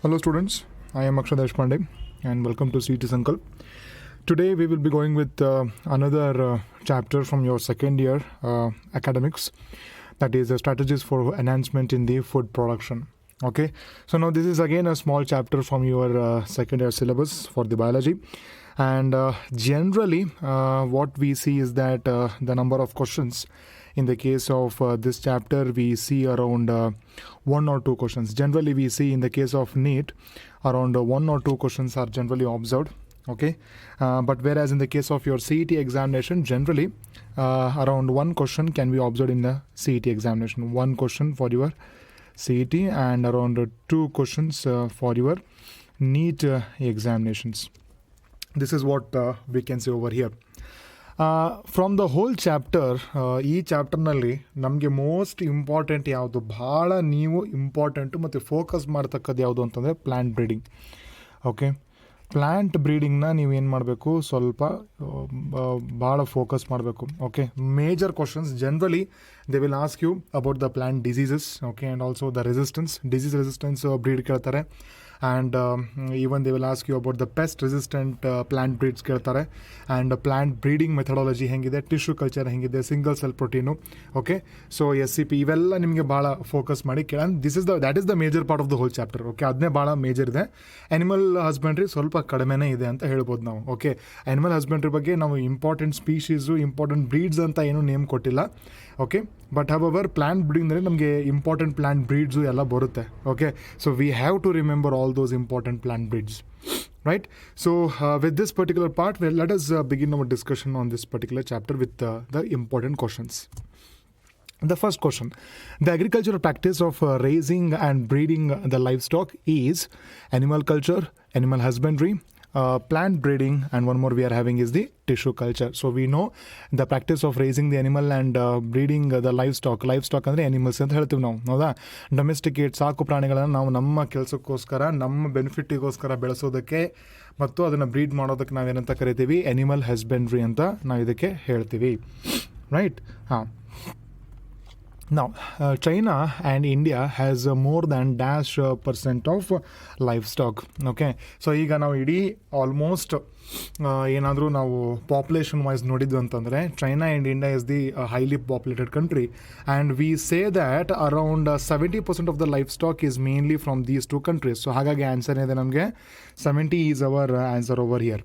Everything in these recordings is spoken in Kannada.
Hello students, I am Akshay Deshpande and welcome to CT Sankalp. Today we will be going with another chapter from your second year academics, that is strategies for enhancement in the food production. Okay, so now this is again a small chapter from your second year syllabus for the biology, and generally what we see is that the number of questions in the case of this chapter we see around one or two questions. Generally we see in the case of NEET around one or two questions are generally observed. Okay, but whereas in the case of your CET examination, generally around one question can be observed in the CET examination. One question for your CET and around two questions for your NEET examinations. This is what we can say over here. From the whole chapter, ಈ ಚಾಪ್ಟರ್ನಲ್ಲಿ ನಮಗೆ ಮೋಸ್ಟ್ ಇಂಪಾರ್ಟೆಂಟ್ ಯಾವುದು, ಭಾಳ ನೀವು ಇಂಪಾರ್ಟೆಂಟು ಮತ್ತು ಫೋಕಸ್ ಮಾಡ್ತಕ್ಕದ್ದು ಯಾವುದು ಅಂತಂದರೆ ಪ್ಲ್ಯಾಂಟ್ ಬ್ರೀಡಿಂಗ್. ಓಕೆ, ಪ್ಲ್ಯಾಂಟ್ ಬ್ರೀಡಿಂಗ್ನ ನೀವು ಏನು ಮಾಡಬೇಕು, ಸ್ವಲ್ಪ ಭಾಳ ಫೋಕಸ್ ಮಾಡಬೇಕು. Okay, major questions generally they will ask you about the plant diseases. Okay, and also the resistance, disease resistance breed ಕೇಳ್ತಾರೆ. And even they will ask you about the pest resistant plant breeds ಕೇಳ್ತಾರೆ. ಆ್ಯಂಡ್ ಪ್ಲ್ಯಾಂಟ್ ಬ್ರೀಡಿಂಗ್ ಮೆಥಡಾಲಜಿ ಹೆಂಗಿದೆ, ಟಿಶ್ಯೂ ಕಲ್ಚರ್ ಹೆಂಗಿದೆ, single cell protein. Okay, so SCP ಇವೆಲ್ಲ ನಿಮಗೆ ಭಾಳ ಫೋಕಸ್ ಮಾಡಿ and that is the major part of the whole chapter. Okay, ಅದನ್ನೇ ಭಾಳ ಮೇಜರ್ ಇದೆ. ಆ್ಯನಿಮಲ್ ಹಸ್ಬೆಂಡ್ರಿ ಸ್ವಲ್ಪ ಕಡಿಮೆನೇ ಇದೆ ಅಂತ ಹೇಳ್ಬೋದು ನಾವು. ಓಕೆ, ಆ್ಯನಿಮಲ್ ಹಸ್ಬೆಂಡ್ರಿ ಬಗ್ಗೆ ನಾವು ಇಂಪಾರ್ಟೆಂಟ್ ಸ್ಪೀಷೀಸು, ಇಂಪಾರ್ಟೆಂಟ್ ಬ್ರೀಡ್ಸ್ ಅಂತ ಏನೂ ನೇಮ್ ಕೊಟ್ಟಿಲ್ಲ. ಓಕೆ, ಬಟ್ ಹವರ್ ಪ್ಲ್ಯಾಂಟ್ ಬ್ರೀಡಿಂಗ್ನಲ್ಲಿ ನಮಗೆ ಇಂಪಾರ್ಟೆಂಟ್ ಪ್ಲ್ಯಾಂಟ್ ಬ್ರೀಡ್ಸು ಎಲ್ಲ ಬರುತ್ತೆ. Okay, so we have to remember all those important plant breeds, right? So with this particular part, let us begin our discussion on this particular chapter with the important questions. The first question: the agricultural practice of raising and breeding the livestock is animal culture, animal husbandry, plant breeding, and one more we are having is the tissue culture. So we know the practice of raising the animal and breeding the livestock ಅಂದರೆ animals ಅಂತ ಹೇಳ್ತೀವಿ ನಾವು, ಹೌದಾ? ಡೊಮೆಸ್ಟಿಕೇಟ್ ಸಾಕು ಪ್ರಾಣಿಗಳನ್ನು ನಾವು ನಮ್ಮ ಕೆಲಸಕ್ಕೋಸ್ಕರ, ನಮ್ಮ ಬೆನಿಫಿಟ್ಟಿಗೋಸ್ಕರ ಬೆಳೆಸೋದಕ್ಕೆ ಮತ್ತು ಅದನ್ನು ಬ್ರೀಡ್ ಮಾಡೋದಕ್ಕೆ ನಾವೇನಂತ ಕರಿತೀವಿ, ಅನಿಮಲ್ ಹಸ್ಬೆಂಡ್ರಿ ಅಂತ ನಾವು ಇದಕ್ಕೆ ಹೇಳ್ತೀವಿ, ರೈಟ್? ಹಾಂ. Now, China and India has more than -% of livestock. Okay, so ಈಗ ನಾವು ಇಡೀ ಆಲ್ಮೋಸ್ಟ್ ಏನಾದರೂ ನಾವು ಪಾಪ್ಯುಲೇಷನ್ ವೈಸ್ ನೋಡಿದ್ವಿ ಅಂತಂದರೆ China and India is the highly populated country, and we say that around 70% of the life stock is mainly from these two countries. So ಹಾಗಾಗಿ ಆನ್ಸರ್ ಇದೆ ನಮಗೆ 70 is our answer over here,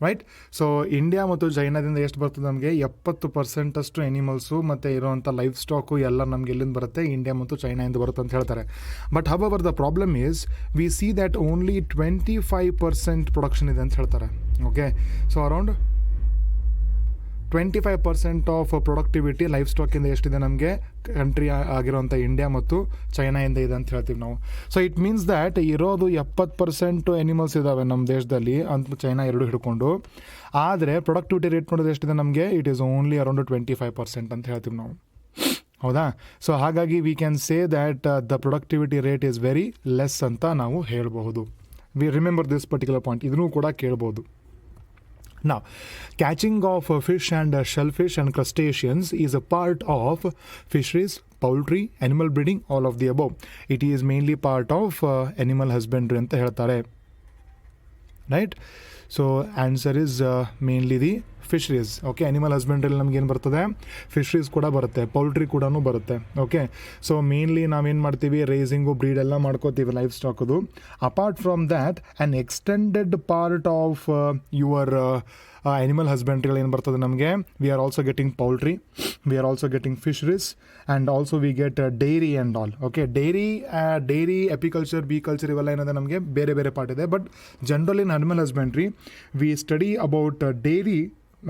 right? So India ಮತ್ತು ಚೈನಾದಿಂದ ಎಷ್ಟು ಬರ್ತದೆ ನಮಗೆ, 70% ಎನಿಮಲ್ಸು ಮತ್ತು ಇರೋವಂಥ ಲೈಫ್ ಸ್ಟಾಕು ಎಲ್ಲ ನಮಗೆ ಎಲ್ಲಿಂದ ಬರುತ್ತೆ, ಇಂಡಿಯಾ ಮತ್ತು ಚೈನಾಯಿಂದ ಬರುತ್ತೆ ಅಂತ ಹೇಳ್ತಾರೆ. But however the problem is we see that only 25% production ಇದೆ ಅಂತ ಹೇಳ್ತಾರೆ. Okay, so around 25% of productivity ಲೈಫ್ ಸ್ಟಾಕಿಂದ ಎಷ್ಟಿದೆ ನಮಗೆ, ಕಂಟ್ರಿ ಆಗಿರೋಂಥ ಇಂಡಿಯಾ ಮತ್ತು ಚೈನಾಯಿಂದ ಇದೆ ಅಂತ ಹೇಳ್ತೀವಿ ನಾವು. ಸೊ ಇಟ್ ಮೀನ್ಸ್ ದ್ಯಾಟ್ ಇರೋದು 70% ಎನಿಮಲ್ಸ್ ಇದ್ದಾವೆ ನಮ್ಮ ದೇಶದಲ್ಲಿ ಅಂತ ಚೈನಾ ಎರಡು ಹಿಡ್ಕೊಂಡು, ಆದರೆ ಪ್ರೊಡಕ್ಟಿವಿಟಿ ರೇಟ್ ನೋಡೋದು ಎಷ್ಟಿದೆ ನಮಗೆ, ಇಟ್ ಈಸ್ ಓನ್ಲಿ ಅರೌಂಡ್ 25% ಅಂತ ಹೇಳ್ತೀವಿ ನಾವು, ಹೌದಾ? ಸೊ ಹಾಗಾಗಿ we can say that the productivity rate is very less ಅಂತ ನಾವು ಹೇಳಬಹುದು. We remember this particular point, ಇದನ್ನು ಕೂಡ ಕೇಳ್ಬೋದು. Now, catching of fish and shellfish and crustaceans is a part of fisheries, poultry, animal breeding, all of the above. It is mainly part of animal husbandry ಅಂತ ಹೇಳ್ತಾರೆ, right? So answer is mainly the fisheries. Okay, animal ಹಸ್ಬೆಂಡ್ರಿಲಿ ನಮ್ಗೆ ಏನು ಬರ್ತದೆ, ಫಿಶ್ರೀಸ್ ಕೂಡ ಬರುತ್ತೆ, ಪೌಲ್ಟ್ರಿ ಕೂಡ ಬರುತ್ತೆ. ಓಕೆ, ಸೊ ಮೇನ್ಲಿ ನಾವೇನು ಮಾಡ್ತೀವಿ, ರೇಸಿಂಗು, ಬ್ರೀಡ್ ಎಲ್ಲ ಮಾಡ್ಕೋತೀವಿ ಲೈಫ್ ಸ್ಟಾಕದು. Apart from that an extended part of your animal ಹಸ್ಬೆಂಡ್ರಿಗಳು ಏನು ಬರ್ತದೆ ನಮಗೆ, we are also getting poultry, we are also getting fisheries, and also we get dairy and all. Okay, dairy apiculture, bee culture ಇವೆಲ್ಲ ಏನಿದೆ ನಮಗೆ ಬೇರೆ ಬೇರೆ ಪಾರ್ಟ್ ಇದೆ. But general in animal husbandry we study about dairy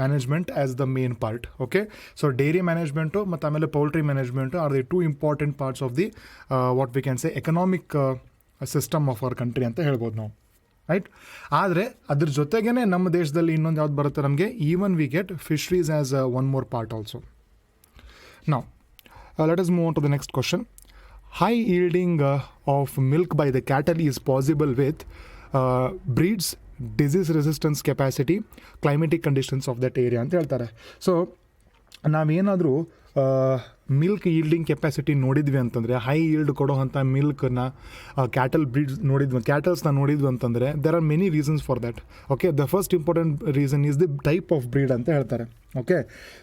management as the main part. Okay, so dairy management ಮತ್ತು ಆಮೇಲೆ poultry management R the two important parts of the what we can say economic system of our country ಅಂತ ಹೇಳ್ಬೋದು ನಾವು, ರೈಟ್? ಆದರೆ ಅದ್ರ ಜೊತೆಗೇ ನಮ್ಮ ದೇಶದಲ್ಲಿ ಇನ್ನೊಂದು ಯಾವ್ದು ಬರುತ್ತೆ ನಮಗೆ, even we get fisheries as one more part also. Now let us move on to the next question. High yielding of milk by the cattle is possible with breeds, disease resistance capacity, climatic conditions of that area ಅಂತ ಹೇಳ್ತಾರೆ. ಸೊ ನಾವೇನಾದರೂ ಮಿಲ್ಕ್ ಈಲ್ಡಿಂಗ್ ಕೆಪಾಸಿಟಿ ನೋಡಿದ್ವಿ ಅಂತಂದರೆ, ಹೈ ಈಲ್ಡ್ ಕೊಡೋವಂಥ ಮಿಲ್ಕ್ನ ಕ್ಯಾಟಲ್ ಬ್ರೀಡ್ಸ್ ಕ್ಯಾಟಲ್ಸ್ನ ನೋಡಿದ್ವಿ ಅಂತಂದರೆ there are many reasons for that. Okay, the first important reason is the type of breed ಅಂತ ಹೇಳ್ತಾರೆ. ಓಕೆ,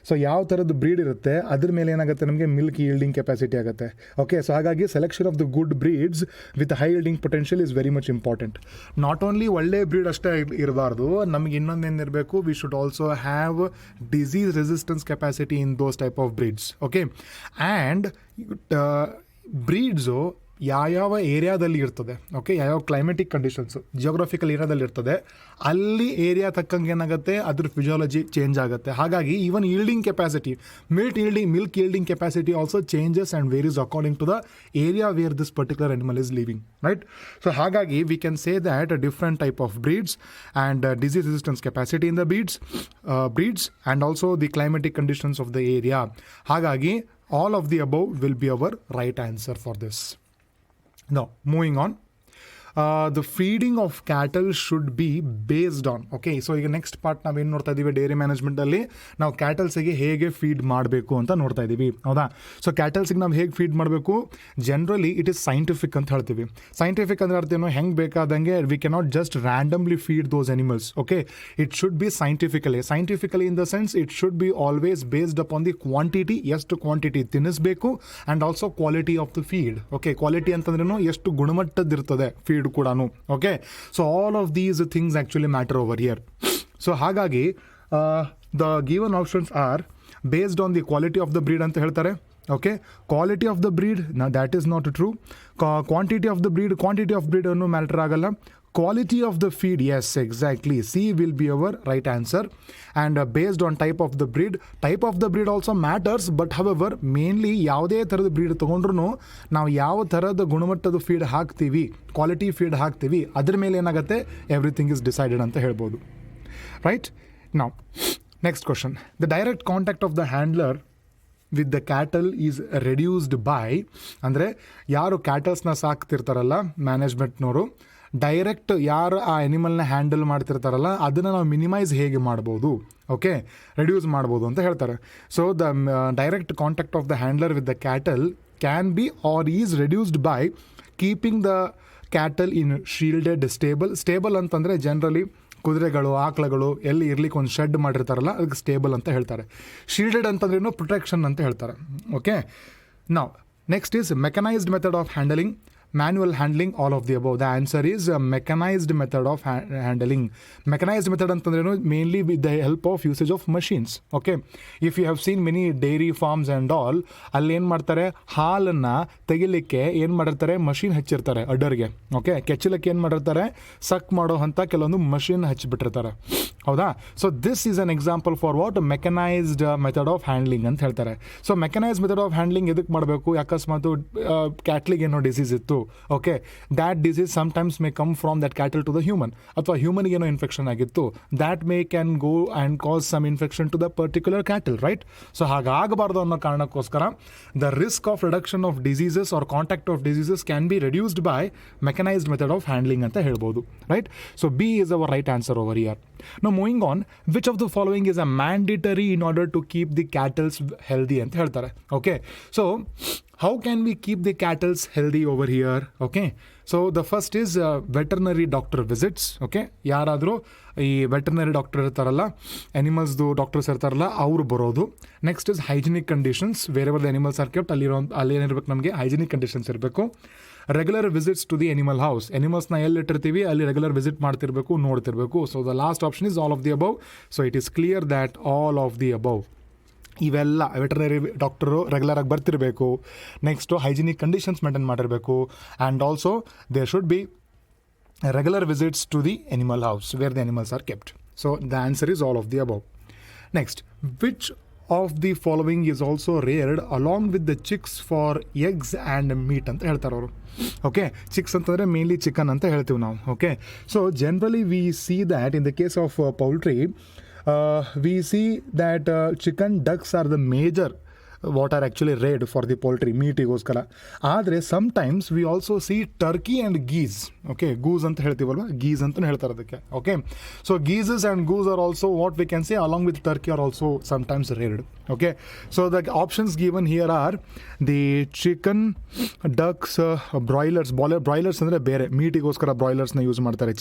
ಸೊ ಯಾವ ಥರದ್ದು ಬ್ರೀಡ್ ಇರುತ್ತೆ ಅದ್ರ ಮೇಲೆ ಏನಾಗುತ್ತೆ, ನಮಗೆ ಮಿಲ್ಕ್ ಈಲ್ಡಿಂಗ್ ಕೆಪಾಸಿಟಿ ಆಗುತ್ತೆ. ಓಕೆ, ಸೊ ಹಾಗಾಗಿ selection of the good breeds with high yielding potential is very much important. Not only ಒಳ್ಳೆ ಬ್ರೀಡ್ ಅಷ್ಟೇ ಇರಬಾರ್ದು, ನಮಗೆ ಇನ್ನೊಂದೇನಿರಬೇಕು, we should also have disease resistance capacity in those type of breeds. Okay, and breeds ಯಾವ್ಯಾವ ಏರಿಯಾದಲ್ಲಿ ಇರ್ತದೆ, ಓಕೆ, ಯಾವ್ಯಾವ ಕ್ಲೈಮೆಟಿಕ್ ಕಂಡೀಷನ್ಸು ಜಿಯೋಗ್ರಫಿಕಲ್ ಏರಿಯಾದಲ್ಲಿ ಇರ್ತದೆ, ಅಲ್ಲಿ ಏರಿಯಾ ತಕ್ಕಂಗೆ ಏನಾಗುತ್ತೆ ಅದ್ರ ಫಿಸಿಯಾಲಜಿ ಚೇಂಜ್ ಆಗುತ್ತೆ. ಹಾಗಾಗಿ even yielding capacity, milk yielding capacity also changes and varies according to the area where this particular animal is living, right? So ಹಾಗಾಗಿ we can say that different type of breeds and disease resistance capacity in the breeds and also the climatic conditions of the area. ಹಾಗಾಗಿ all of the above will be our right answer for this. Now, moving on. The feeding of cattle should be based on, okay, so ಈಗ ನೆಕ್ಸ್ಟ್ ಪಾರ್ಟ್ ನಾವೇನು ನೋಡ್ತಾ ಇದ್ದೀವಿ, ಡೈರಿ ಮ್ಯಾನೇಜ್ಮೆಂಟಲ್ಲಿ ನಾವು ಕ್ಯಾಟಲ್ಸಿಗೆ ಹೇಗೆ ಫೀಡ್ ಮಾಡಬೇಕು ಅಂತ ನೋಡ್ತಾ ಇದ್ದೀವಿ, ಹೌದಾ? ಸೊ ಕ್ಯಾಟಲ್ಸಿಗೆ ನಾವು ಹೇಗೆ ಫೀಡ್ ಮಾಡಬೇಕು, ಜನರಲಿ ಇಟ್ ಈಸ್ ಸೈಂಟಿಫಿಕ್ ಅಂತ ಹೇಳ್ತೀವಿ. ಸೈಂಟಿಫಿಕ್ ಅಂದ್ರೆ ಅರ್ಥ ಏನು, ಹೆಂಗೆ ಬೇಕಾದಂಗೆ we cannot just randomly feed those animals. Okay, it should be scientifically in the sense it should be always based upon the quantity, ಎಷ್ಟು ಕ್ವಾಂಟಿಟಿ ತಿನ್ನಿಸಬೇಕು, and also quality of the feed. Okay, quality ಅಂತಂದ್ರೂ ಎಷ್ಟು ಗುಣಮಟ್ಟದಿರ್ತದೆ ಫೀಡ್ ಕೂಡ. Okay, so all of these things actually matter over here. So ಹಾಗಾಗಿ the given options are based on the quality of the breed ಅಂತ ಹೇಳ್ತಾರೆ. Okay, quality of the breed that is not true. Quantity of the breed ಅನ್ನೂ ಮ್ಯಾಟರ್ ಆಗಲ್ಲ. Quality of the feed, yes, exactly. C will be our right answer. And based on type of the breed also matters. But however, mainly ಯಾವುದೇ ಥರದ ಬ್ರೀಡ್ ತೊಗೊಂಡ್ರು ನಾವು ಯಾವ ಥರದ ಗುಣಮಟ್ಟದ ಫೀಡ್ ಹಾಕ್ತೀವಿ, ಕ್ವಾಲಿಟಿ ಫೀಡ್ ಹಾಕ್ತೀವಿ, ಅದ್ರ ಮೇಲೆ ಏನಾಗುತ್ತೆ, ಎವ್ರಿಥಿಂಗ್ ಇಸ್ ಡಿಸೈಡೆಡ್ ಅಂತ ಹೇಳ್ಬೋದು, ರೈಟ್? ನಾವು next question, the direct contact of the handler with the cattle is reduced by, ಅಂದರೆ ಯಾರು ಕ್ಯಾಟಲ್ಸ್ನ ಸಾಕ್ತಿರ್ತಾರಲ್ಲ ಮ್ಯಾನೇಜ್ಮೆಂಟ್ನವರು, ಡೈರೆಕ್ಟ್ ಯಾರು ಆ ಅನಿಮಲ್ನ ಹ್ಯಾಂಡಲ್ ಮಾಡ್ತಿರ್ತಾರಲ್ಲ ಅದನ್ನು ನಾವು ಮಿನಿಮೈಸ್ ಹೇಗೆ ಮಾಡ್ಬೋದು, ಓಕೆ, ರೆಡ್ಯೂಸ್ ಮಾಡ್ಬೋದು ಅಂತ ಹೇಳ್ತಾರೆ. So the direct contact of the handler with the cattle can be or is reduced by keeping the cattle in shielded stable ಅಂತಂದರೆ ಜನರಲಿ ಕುದುರೆಗಳು, ಆಕಳಗಳು ಎಲ್ಲಿ ಇರ್ಲಿಕ್ಕೆ ಒಂದು ಶೆಡ್ ಮಾಡಿರ್ತಾರಲ್ಲ ಅದಕ್ಕೆ ಸ್ಟೇಬಲ್ ಅಂತ ಹೇಳ್ತಾರೆ. ಶೀಲ್ಡೆಡ್ ಅಂತಂದ್ರೇನು, ಪ್ರೊಟೆಕ್ಷನ್ ಅಂತ ಹೇಳ್ತಾರೆ. ಓಕೆ, ನಾವು next is mechanised method of handling, manual handling, all of the above. The answer is a mechanized method of handling. Mechanized method ಅಂತಂದ್ರೇನು, mainly with the help of usage of machines. Okay, if you have seen many dairy farms and all, ಅಲ್ಲಿ ಏನು ಮಾಡ್ತಾರೆ, ಹಾಲನ್ನು ತೆಗಿಲಿಕ್ಕೆ ಏನು ಮಾಡಿರ್ತಾರೆ, ಮಷಿನ್ ಹಚ್ಚಿರ್ತಾರೆ ಅಡ್ಡರ್ಗೆ. ಓಕೆ, ಕೆಚ್ಚಲಕ್ಕೆ ಏನು ಮಾಡಿರ್ತಾರೆ, ಸಕ್ ಮಾಡೋ ಅಂತ ಕೆಲವೊಂದು ಮಷಿನ್ ಹಚ್ಚಿಬಿಟ್ಟಿರ್ತಾರೆ, ಹೌದಾ? So this is an example for what mechanised method of handling ಅಂತ ಹೇಳ್ತಾರೆ. So mechanised method of handling ಎದಕ್ಕೆ ಮಾಡಬೇಕು, ಅಕಸ್ಮಾತ್ ಕ್ಯಾಟ್ಲಿಗೆ ಏನೋ ಡಿಸೀಸ್ ಇತ್ತು, okay, that disease sometimes may come from that cattle to the human, ಅಥವಾ ಹ್ಯೂಮನ್ಗೆ ಏನೋ ಇನ್ಫೆಕ್ಷನ್ ಆಗಿತ್ತು, that may can go and cause some infection to the particular cattle, right? So ಹಾಗಾಗಬಾರ್ದು ಅನ್ನೋ ಕಾರಣಕ್ಕೋಸ್ಕರ the risk of reduction of diseases R contact of diseases can be reduced by mechanised method of handling ಅಂತ ಹೇಳ್ಬೋದು, right? So B is our right answer over here. Now moving on, which of the following is a mandatory in order to keep the cattle healthy ಅಂತ ಹೇಳ್ತಾರೆ. Okay, so how can we keep the cattle healthy over here? Okay, so the first is veterinary doctor visits. Okay, ಯಾರಾದರೂ ಈ ವೆಟರ್ನರಿ ಡಾಕ್ಟರ್ ಇರ್ತಾರಲ್ಲ, ಅನಿಮಲ್ಸ್ದು ಡಾಕ್ಟರ್ಸ್ ಇರ್ತಾರಲ್ಲ, ಅವರು ಬರೋದು. Next is hygienic conditions, wherever the animals are kept ಅಲ್ಲಿ ಏನಿರ್ಬೇಕು, ನಮಗೆ ಹೈಜಿನಿಕ್ ಕಂಡೀಷನ್ಸ್ ಇರಬೇಕು. Regular visits to the animal house, ಅನಿಮಲ್ಸ್ನ ಎಲ್ಲಿಟ್ಟಿರ್ತೀವಿ ಅಲ್ಲಿ ರೆಗ್ಯುಲರ್ ವಿಸಿಟ್ ಮಾಡ್ತಿರ್ಬೇಕು, ನೋಡ್ತಿರ್ಬೇಕು. So the last option is all of the above. So it is clear that all of the above, ಇವೆಲ್ಲ ವೆಟರ್ನರಿ ಡಾಕ್ಟರು ರೆಗ್ಯುಲರಾಗಿ ಬರ್ತಿರಬೇಕು. ನೆಕ್ಸ್ಟು ಹೈಜಿನಿಕ್ ಕಂಡೀಷನ್ಸ್ ಮೇಂಟೈನ್ ಮಾಡಿರಬೇಕು, and also there should be regular visits to the animal house where the animals are kept. So the answer is all of the above. Next, which of the following is also reared along with the chicks for eggs and meat ಅಂತ ಹೇಳ್ತಾರೆ ಅವರು. ಓಕೆ, ಚಿಕ್ಸ್ ಅಂತಂದರೆ ಮೇನ್ಲಿ ಚಿಕನ್ ಅಂತ ಹೇಳ್ತೀವಿ ನಾವು. Okay, so generally we see that in the case of poultry we see that chicken, ducks are the major what are actually reared for the poultry ಮೀಟಿಗೋಸ್ಕರ. ಆದರೆ sometimes we also see turkey and geese. Okay, goose ಅಂತ ಹೇಳ್ತೀವಲ್ವ, ಗೀಸ್ ಅಂತಲೂ ಹೇಳ್ತಾರೆ ಅದಕ್ಕೆ. Okay, so geeses and goose are also what we can say along with turkey are also sometimes reared. Okay, so the options given here are the chicken, ducks, broilers. Broilers ಅಂದರೆ ಬೇರೆ ಮೀಟಿಗೋಸ್ಕರ ಬ್ರಾಯ್ಲರ್ಸ್ನ ಯೂಸ್ ಮಾಡ್ತಾರೆ.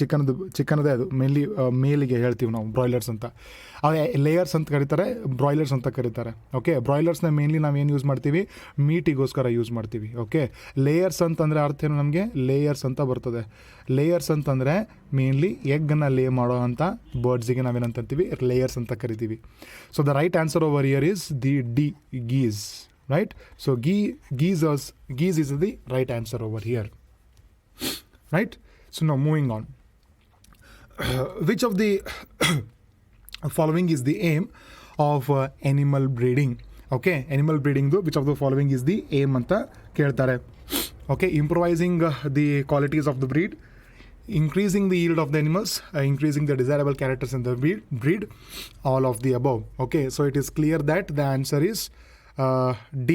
ಚಿಕನ್ದೇ ಅದು ಮೇನ್ಲಿ ಮೇಲಿಗೆ ಹೇಳ್ತೀವಿ ನಾವು ಬ್ರಾಯ್ಲರ್ಸ್ ಅಂತ. ಲೇಯರ್ಸ್ ಅಂತ ಕರೀತಾರೆ, ಬ್ರಾಯ್ಲರ್ಸ್ ಅಂತ ಕರೀತಾರೆ. ಓಕೆ, ಬ್ರಾಯ್ಲರ್ಸ್ನ ಮೇನ್ಲಿ ನಾವು ಏನು ಯೂಸ್ ಮಾಡ್ತೀವಿ, ಮೀಟಿಗೋಸ್ಕರ ಯೂಸ್ ಮಾಡ್ತೀವಿ. ಓಕೆ, ಲೇಯರ್ಸ್ ಅಂತಂದರೆ ಅರ್ಥ ಏನು ನಮಗೆ, ಲೇಯರ್ಸ್ ಅಂತ ಬರ್ತದೆ. ಲೇಯರ್ಸ್ ಅಂತಂದರೆ ಮೇನ್ಲಿ ಎಗ್ಗನ್ನು ಲೇ ಮಾಡೋ ಅಂಥ ಬರ್ಡ್ಸಿಗೆ ನಾವೇನಂತೀವಿ, ಲೇಯರ್ಸ್ ಅಂತ ಕರಿತೀವಿ. So the right answer over here is the D, geese. Right, so geese is the right answer over here. Right, so now moving on. Which of the following is the aim of animal breeding? Okay, animal breeding though, which of the following is the aim anta keltare. Okay, improvising the qualities of the breed, increasing the yield of the animals, increasing the desirable characters in the breed, all of the above. Okay, so it is clear that the answer is D,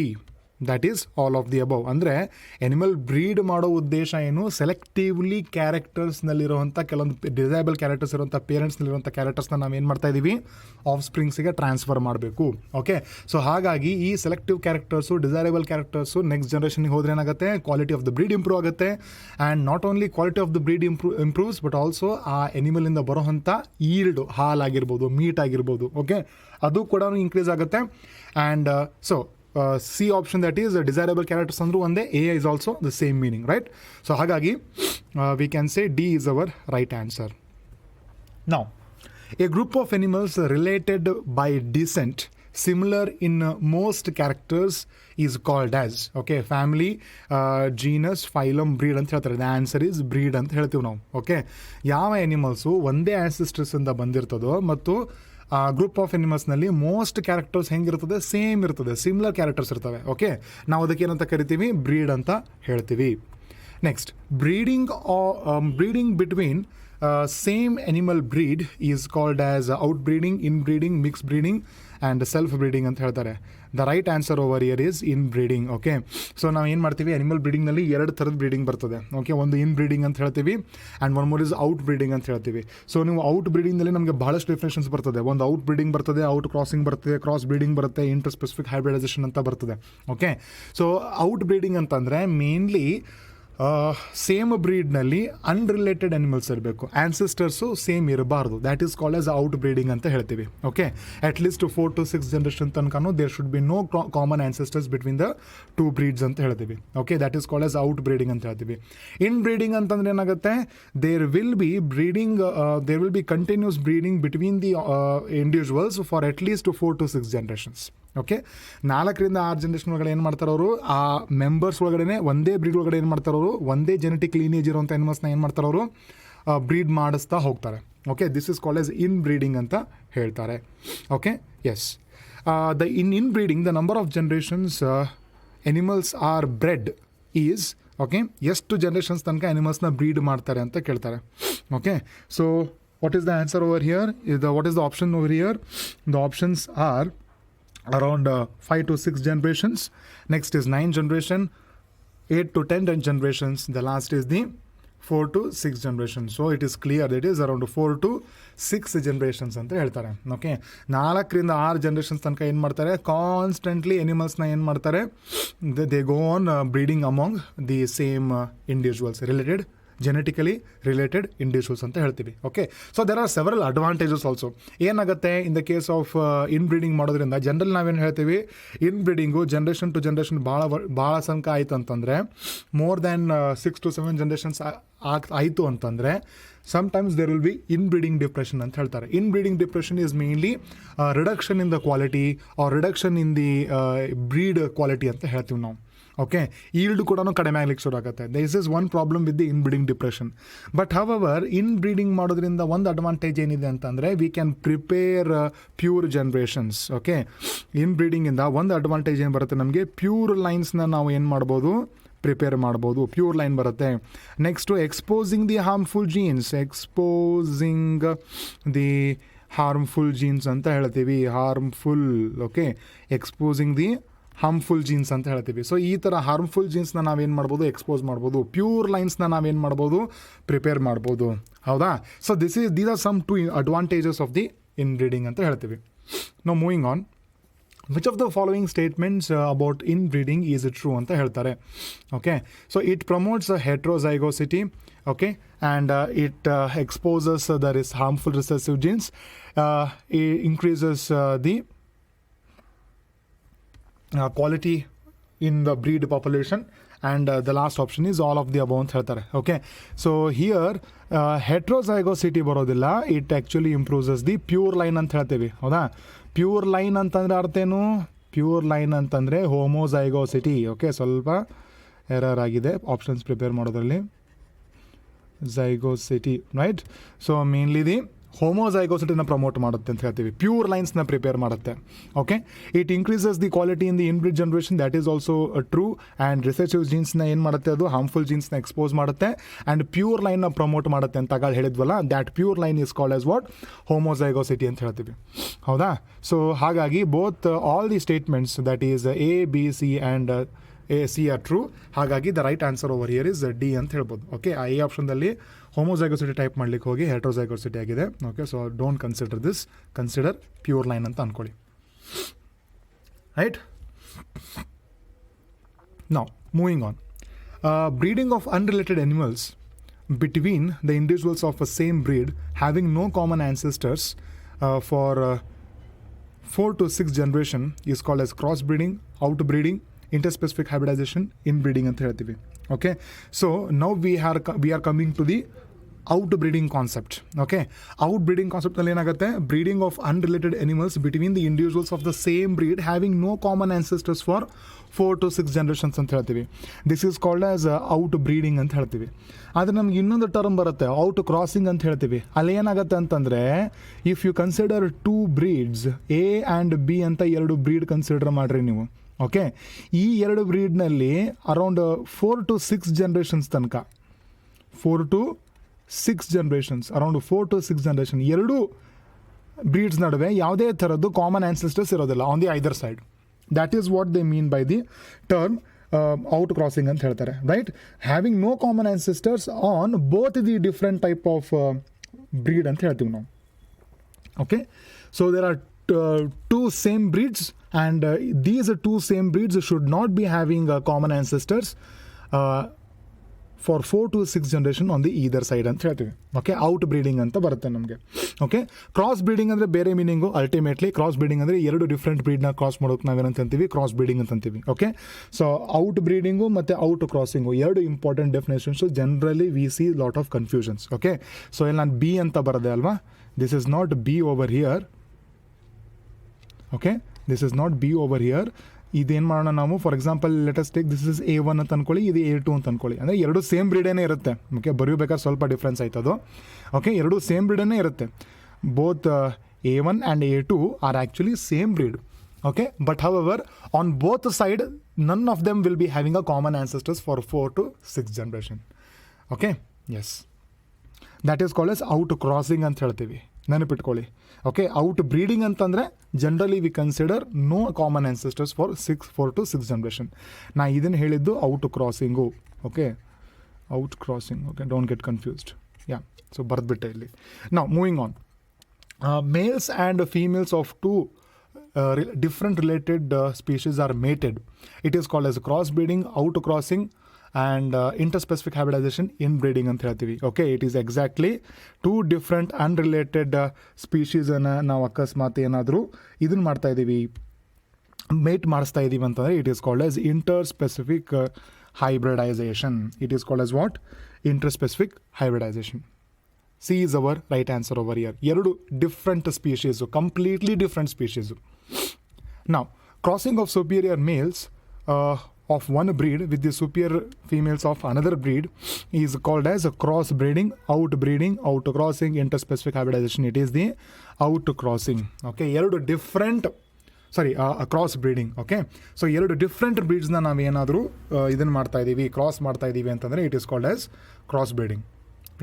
that is all of the above. ಅಂದರೆ ಎನಿಮಲ್ ಬ್ರೀಡ್ ಮಾಡೋ ಉದ್ದೇಶ ಏನು, ಸೆಲೆಕ್ಟಿವ್ಲಿ ಕ್ಯಾರೆಕ್ಟರ್ಸ್ನಲ್ಲಿರುವಂಥ ಕೆಲವೊಂದು ಡಿಸೈಬಲ್ ಕ್ಯಾರೆಕ್ಟರ್ಸ್ ಇರುವಂಥ ಪೇರೆಂಟ್ಸ್ನಲ್ಲಿರುವಂಥ ಕ್ಯಾರೆಕ್ಟರ್ಸ್ನ ನಾವೇನು ಮಾಡ್ತಾ ಇದ್ದೀವಿ, ಆಫ್ ಸ್ಪ್ರಿಂಗ್ಸಿಗೆ ಟ್ರಾನ್ಸ್ಫರ್ ಮಾಡಬೇಕು. ಓಕೆ, ಸೊ ಹಾಗಾಗಿ ಈ selective characters, desirable characters next ಜನ್ರೇಷನ್ಗೆ ಹೋದ್ರೆ ಏನಾಗುತ್ತೆ, quality of the breed improve ಆಗುತ್ತೆ. And not only quality of the breed improves but also ಆ ಎನಿಮಲಿಂದ ಬರೋವಂಥ ಈಲ್ಡ್, ಹಾಲಾಗಿರ್ಬೋದು, ಮೀಟ್ ಆಗಿರ್ಬೋದು, ಓಕೆ, ಅದು ಕೂಡ ಇನ್ಕ್ರೀಸ್ ಆಗುತ್ತೆ. And so C option, that is desirable characters andru onde, A is also the same meaning, right? So hagagi we can say D is our right answer. Now, a group of animals related by descent similar in most characters is called as, okay, family, genus, phylum, breed ಅಂತ ಹೇಳ್ತಾರೆ. The answer is breed ಅಂತ ಹೇಳ್ತೀವಿ ನಾವು. ಓಕೆ, ಯಾವ ಎನಿಮಲ್ಸು ಒಂದೇ ಆನ್ಸೆಸ್ಟರ್ಸ್ ಇಂದ ಬಂದಿರ್ತದೋ ಮತ್ತು ಗ್ರೂಪ್ ಆಫ್ ಎನಿಮಲ್ಸ್ನಲ್ಲಿ ಮೋಸ್ಟ್ ಕ್ಯಾರೆಕ್ಟರ್ಸ್ ಹೆಂಗಿರ್ತದೆ, ಸೇಮ್ ಇರ್ತದೆ, ಸಿಮಿಲರ್ ಕ್ಯಾರೆಕ್ಟರ್ಸ್ ಇರ್ತವೆ. ಓಕೆ, ನಾವು ಅದಕ್ಕೆ ಏನಂತ ಕರಿತೀವಿ, ಬ್ರೀಡ್ ಅಂತ ಹೇಳ್ತೀವಿ. Next, breeding between same animal breed is called as outbreeding, inbreeding, mix breeding and self breeding ಅಂತ ಹೇಳ್ತಾರೆ. The right answer over here is inbreeding. Okay, so ನಾವು ಏನು ಮಾಡ್ತೀವಿ, ಅನಿಮಲ್ ಬ್ರೀಡಿಂಗ್ನಲ್ಲಿ ಎರಡು ಥರದ ಬ್ರೀಡಿಂಗ್ ಬರ್ತದೆ. ಓಕೆ, ಒಂದು ಇನ್ ಬ್ರೀಡಿಂಗ್ ಅಂತ ಹೇಳ್ತೀವಿ and one more is out breeding ಅಂತ ಹೇಳ್ತೀವಿ. ಸೊ ನೀವು ಔಟ್ ಬ್ರೀಡಿಂಗ್ನಲ್ಲಿ ನಮಗೆ ಬಹಳಷ್ಟು ಡಿಫ್ರೆನ್ಷನ್ಸ್ ಬರ್ತದೆ. ಒಂದು ಔಟ್ ಬ್ರೀಡಿಂಗ್ ಬರ್ತದೆ, ಔಟ್ ಕ್ರಾಸಿಂಗ್ ಬರ್ತದೆ, ಕ್ರಾಸ್ ಬ್ರೀಡಿಂಗ್ ಬರುತ್ತೆ, ಇಂಟರ್ ಸ್ಪೆಸಿಫಿಕ್ ಹೈಬ್ರಿಡೈಸೇಷನ್ ಅಂತ ಬರ್ತದೆ. ಓಕೆ, ಸೊ ಔಟ್ ಬ್ರೀಡಿಂಗ್ ಅಂತಂದರೆ ಮೇನ್ಲಿ ಸೇಮ್ ಬ್ರೀಡ್ನಲ್ಲಿ ಅನ್ರಿಲೇಟೆಡ್ ಅನಿಮಲ್ಸ್ ಇರಬೇಕು, ಆನ್ಸೆಸ್ಟರ್ಸು ಸೇಮ್ ಇರಬಾರ್ದು. That is called as outbreeding ಅಂತ ಹೇಳ್ತೀವಿ. ಓಕೆ, ಅಟ್ಲೀಸ್ಟ್ 4 to 6 ಜನರೇಷನ್ ತನಕನೂ there should be no common ancestors between the two breeds ಅಂತ ಹೇಳ್ತೀವಿ. Okay, that is called as outbreeding ಅಂತ ಹೇಳ್ತೀವಿ. ಇನ್ ಬ್ರೀಡಿಂಗ್ ಅಂತಂದ್ರೆ ಏನಾಗುತ್ತೆ, there will be continuous breeding between the individuals for at least 4 to 6 generations. Okay, 4 to 6 generation ಒಳಗಡೆ ಏನು ಮಾಡ್ತಾರೆ ಅವರು, ಆ ಮೆಂಬರ್ಸ್ ಒಳಗಡೆ ಒಂದೇ ಬ್ರೀಡ್ ಒಳಗಡೆ ಏನು ಮಾಡ್ತಾರೆ ಅವರು, ಒಂದೇ ಜೆನೆಟಿಕ್ ಲೀನೇಜ್ ಇರುವಂಥ ಅನಿಮಲ್ಸ್ನ ಏನು ಮಾಡ್ತಾರೆ ಅವರು, ಬ್ರೀಡ್ ಮಾಡಿಸ್ತಾ ಹೋಗ್ತಾರೆ. Okay, this is called as inbreeding ಅಂತ ಹೇಳ್ತಾರೆ. Okay, yes, inbreeding the number of generations animals are bred is, okay, ಎಷ್ಟು ಜನರೇಷನ್ಸ್ ತನಕ ಅನಿಮಲ್ಸ್ನ ಬ್ರೀಡ್ ಮಾಡ್ತಾರೆ ಅಂತ ಕೇಳ್ತಾರೆ. Okay, so what is the answer over here, what is the option over here? The options are around 5 to 6 generations. Next is 9 generation, 8 to 10 generations. The last is the 4 to 6 generations. So it is clear that it is around 4 to 6 generations ಅಂತ ಹೇಳ್ತಾರೆ. ಓಕೆ, 4 to 6 ಜನರೇಷನ್ಸ್ ತನಕ ಏನು ಮಾಡ್ತಾರೆ, ಕಾನ್ಸ್ಟೆಂಟ್ಲಿ ಎನಿಮಲ್ಸ್ನ ಏನು ಮಾಡ್ತಾರೆ, they go on breeding among the same individuals, genetically related individuals ಅಂತ ಹೇಳ್ತೀವಿ. Okay, so there are several advantages also. ಏನಾಗುತ್ತೆ in the case of inbreeding ಮಾಡೋದ್ರಿಂದ, ಜನರಲ್ ನಾವೇನು ಹೇಳ್ತೀವಿ, inbreeding generation to generation ಭಾಳ ಸಂಖ್ಯೆ ಆಯಿತು ಅಂತಂದರೆ, ಮೋರ್ ದ್ಯಾನ್ 6 to 7 ಜನರೇಷನ್ಸ್ ಆಯಿತು ಅಂತಂದರೆ, sometimes there will be inbreeding depression ಅಂತ ಹೇಳ್ತಾರೆ. Inbreeding depression is mainly reduction in the quality or reduction in the breed quality ಅಂತ ಹೇಳ್ತೀವಿ ನಾವು. ಓಕೆ, ಈಲ್ಡ್ ಕೂಡ ಕಡಿಮೆ ಆಗ್ಲಿಕ್ಕೆ ಶುರು ಆಗುತ್ತೆ. This is one problem with the inbreeding depression. But however inbreeding ಮಾಡೋದ್ರಿಂದ ಒಂದು ಅಡ್ವಾಂಟೇಜ್ ಏನಿದೆ ಅಂತಂದರೆ, we can prepare pure generations. Okay, ಇನ್ ಬ್ರೀಡಿಂಗಿಂದ ಒಂದು ಅಡ್ವಾಂಟೇಜ್ ಏನು ಬರುತ್ತೆ ನಮಗೆ, ಪ್ಯೂರ್ ಲೈನ್ಸ್ನ ನಾವು ಏನು ಮಾಡ್ಬೋದು, ಪ್ರಿಪೇರ್ ಮಾಡ್ಬೋದು, ಪ್ಯೂರ್ ಲೈನ್ ಬರುತ್ತೆ. Next exposing the harmful jeans, exposing the harmful jeans ಅಂತ ಹೇಳ್ತೀವಿ, harmful. Okay, exposing the harmful jeans ಅಂತ ಹೇಳ್ತೀವಿ. ಸೊ ಈ ಥರ ಹಾರ್ಮ್ಫುಲ್ ಜೀನ್ಸ್ನ ನಾವೇನು ಮಾಡ್ಬೋದು, ಎಕ್ಸ್ಪೋಸ್ ಮಾಡ್ಬೋದು. ಪ್ಯೂರ್ ಲೈನ್ಸ್ನ ನಾವೇನು ಮಾಡ್ಬೋದು, ಪ್ರಿಪೇರ್ ಮಾಡ್ಬೋದು. ಹೌದಾ? So these are some two advantages of the inbreeding ಅಂತ ಹೇಳ್ತೀವಿ. ನಾವು moving on. Which of the following statements about inbreeding is it true ಅಂತ ಹೇಳ್ತಾರೆ. Okay, so it promotes heterozygosity. Okay, and it exposes there is harmful recessive genes, increases the quality in the breed population, and the last option is all of the above ಅಂತ ಹೇಳ್ತಾರೆ. ಓಕೆ, ಸೊ ಹಿಯರ್ ಹೆಟ್ರೋಝೈಗೋಸಿಟಿ ಬರೋದಿಲ್ಲ, it actually improves the pure line ಅಂತ ಹೇಳ್ತೀವಿ. ಹೌದಾ? ಪ್ಯೂರ್ ಲೈನ್ ಅಂತಂದರೆ ಅರ್ಥ ಏನು? ಪ್ಯೂರ್ ಲೈನ್ ಅಂತಂದರೆ ಹೋಮೋಝೈಗೋಸಿಟಿ. ಓಕೆ, ಸ್ವಲ್ಪ ಎರರ್ ಆಗಿದೆ ಆಪ್ಷನ್ಸ್ ಪ್ರಿಪೇರ್ ಮಾಡೋದ್ರಲ್ಲಿ. Zygosity, right? So mainly the ಹೋಮೋಝೈಗೋಸಿಟಿನ ಪ್ರಮೋಟ್ ಮಾಡುತ್ತೆ ಅಂತ ಹೇಳ್ತೀವಿ, ಪ್ಯೂರ್ ಲೈನ್ಸ್ನ ಪ್ರಿಪೇರ್ ಮಾಡುತ್ತೆ. Okay, it increases the quality in the inbred generation, that is also true. And recessive ಜೀನ್ಸ್ನ ಏನು ಮಾಡುತ್ತೆ, ಅದು ಹಾರ್ಮ್ಫುಲ್ ಜೀನ್ಸ್ನ ಎಕ್ಸ್ಪೋಸ್ ಮಾಡುತ್ತೆ ಆ್ಯಂಡ್ ಪ್ಯೂರ್ ಲೈನ್ನ ಪ್ರಮೋಟ್ ಮಾಡುತ್ತೆ ಅಂತ ಹೇಳಿದ್ವಲ್ಲ, that pure line is called as what, homozygosity ಅಂತ ಹೇಳ್ತೀವಿ. ಹೌದಾ? ಸೊ ಹಾಗಾಗಿ both all the statements that is A, B, C and C are true. ಹಾಗಾಗಿ the right answer over here is D ಅಂತ ಹೇಳ್ಬೋದು. ಓಕೆ, ಈ ಆಪ್ಷನ್ದಲ್ಲಿ ಹೋಮೋಝೈಗೋಸಿಟಿ ಟೈಪ್ ಮಾಡಲಿಕ್ಕೆ ಹೋಗಿ ಹೆಟ್ರೋಝೈಗೋಸಿಟಿ ಆಗಿದೆ. Okay, so don't consider this, consider pure line ಅಂತ ಅಂದ್ಕೊಳ್ಳಿ. Right? Now moving on. Breeding of unrelated animals between the individuals of a same breed having no common ancestors for 4 to 6 generation is called as crossbreeding, outbreeding, interspecific hybridization, inbreeding ಅಂತ ಹೇಳ್ತೀವಿ. Okay, so now we are coming to the outbreeding concept. Okay, outbreeding ಕಾನ್ಸೆಪ್ಟ್ನಲ್ಲಿ ಏನಾಗುತ್ತೆ, breeding of unrelated animals between the individuals of the same breed having no common ancestors for 4 to 6 generations ಅಂತ ಹೇಳ್ತೀವಿ. This is called as outbreeding ಅಂತ ಹೇಳ್ತೀವಿ. ಆದರೆ ನಮ್ಗೆ ಇನ್ನೊಂದು ಟರ್ಮ್ ಬರುತ್ತೆ, ಔಟ್ ಕ್ರಾಸಿಂಗ್ ಅಂತ ಹೇಳ್ತೀವಿ. ಅಲ್ಲಿ ಏನಾಗುತ್ತೆ ಅಂತಂದರೆ, if you consider 2 breeds, A and B ಅಂತ 2 ಬ್ರೀಡ್ ಕನ್ಸಿಡರ್ ಮಾಡಿರಿ ನೀವು. ಓಕೆ, ಈ 2 ಬ್ರೀಡ್ನಲ್ಲಿ ಅರೌಂಡ್ 4 to 6 ಜನರೇಷನ್ಸ್ ತನಕ, 4 to 6 generations, around 4 to 6 generation, 2 breeds ನಡುವೆ ಯಾವುದೇ ಥರದ್ದು ಕಾಮನ್ ಆನ್ಸೆಸ್ಟರ್ಸ್ ಇರೋದಿಲ್ಲ on the either side. That is what they mean by the term outcrossing ಅಂತ ಹೇಳ್ತಾರೆ. Right? Having no common ancestors on both the different type of breed ಅಂತ ಹೇಳ್ತೀವಿ ನಾವು. Okay, so there are 2 same breeds, and these 2 same breeds should not be having common ancestors for 4 to 6 generation on the either side ಅಂತ ಹೇಳ್ತೀವಿ. ಓಕೆ, ಔಟ್ ಬ್ರೀಡಿಂಗ್ ಅಂತ ಬರುತ್ತೆ ನಮಗೆ. ಓಕೆ, ಕ್ರಾಸ್ ಬ್ರೀಡಿಂಗ್ ಅಂದರೆ ಬೇರೆ ಮೀನಿಂಗು. ಅಲ್ಟಿಮೇಟ್ಲಿ ಕ್ರಾಸ್ ಬ್ರೀಡಿಂಗ್ ಅಂದರೆ 2 ಡಿಫ್ರೆಂಟ್ ಬ್ರೀಡ್ನ ಕ್ರಾಸ್ ಮಾಡೋಕೆ ನಾವೇನಂತ ಅಂತೀವಿ, ಕ್ರಾಸ್ ಬ್ರೀಡಿಂಗ್ ಅಂತ ಅಂತೀವಿ. ಓಕೆ, ಸೊ ಔಟ್ ಬ್ರೀಡಿಂಗು ಮತ್ತು out crossing 2 important ಡೆಫಿನೇಷನ್ಸು. Generally we C lot of confusions. Okay, so ಇಲ್ಲಿ ನಾನು ಬಿ ಅಂತ ಬರದೆ ಅಲ್ವಾ, this is not be over here. Okay, this is not be over here. ಇದೇನು ಮಾಡೋಣ ನಾವು, for example let us take this is A1 ಅಂತ ಅಂದ್ಕೊಳ್ಳಿ, ಇದು A2 ಅಂತ ಅಂದ್ಕೊಳ್ಳಿ. ಅಂದರೆ 2 ಸೇಮ್ ಬ್ರೀಡೇನೇ ಇರುತ್ತೆ. ಓಕೆ, ಬರೆಯಬೇಕಾದ್ರೆ ಸ್ವಲ್ಪ ಡಿಫ್ರೆನ್ಸ್ ಆಯ್ತದು. ಓಕೆ, 2 ಸೇಮ್ ಬ್ರೀಡೇ ಇರುತ್ತೆ. Both A1 and A2 are actually same breed. Okay, but however on both side none of them will be having a common ancestors for 4 to 6 generation. Okay, yes, that is called as outcrossing ಅಂತ ಹೇಳ್ತೀವಿ, ನೆನಪಿಟ್ಕೊಳ್ಳಿ. ಓಕೆ, ಔಟ್ ಬ್ರೀಡಿಂಗ್ ಅಂತಂದರೆ generally we consider no common ancestors for 4 to 6 generation. ನಾ ಇದನ್ನು ಹೇಳಿದ್ದು out crossing. Okay, outcrossing. Okay, don't get confused. Yeah, so ಬರೆದ್ಬಿಟ್ಟೆ ಇಲ್ಲಿ. ನಾವು moving on. Males and females of 2 different related species are mated. It is called as cross breeding, out crossing, and interspecific hybridization, inbreeding ಅಂತ ಹೇಳ್ತೀವಿ. Okay, it is exactly 2 different unrelated ಸ್ಪೀಷೀಸನ್ನು ನಾವು ಅಕಸ್ಮಾತ್ ಏನಾದರೂ ಇದನ್ನು ಮಾಡ್ತಾ ಇದ್ದೀವಿ, ಮೇಟ್ ಮಾಡಿಸ್ತಾ ಇದ್ದೀವಿ ಅಂತಂದರೆ it is called as interspecific hybridization. It is called as what? Interspecific hybridization. C is our right answer over here. 2 different species, completely different species. Now, crossing of superior males of one breed with the superior females of another breed is called as cross breeding, out breeding, out crossing, interspecific hybridization. It is the out crossing. Okay, 2 different cross breeding. Okay, so 2 different ಬ್ರೀಡ್ಸ್ನ ನಾವೇನಾದರೂ ಇದನ್ನು ಮಾಡ್ತಾ ಇದ್ದೀವಿ, ಕ್ರಾಸ್ ಮಾಡ್ತಾ ಇದ್ದೀವಿ ಅಂತಂದರೆ it is called as cross breeding.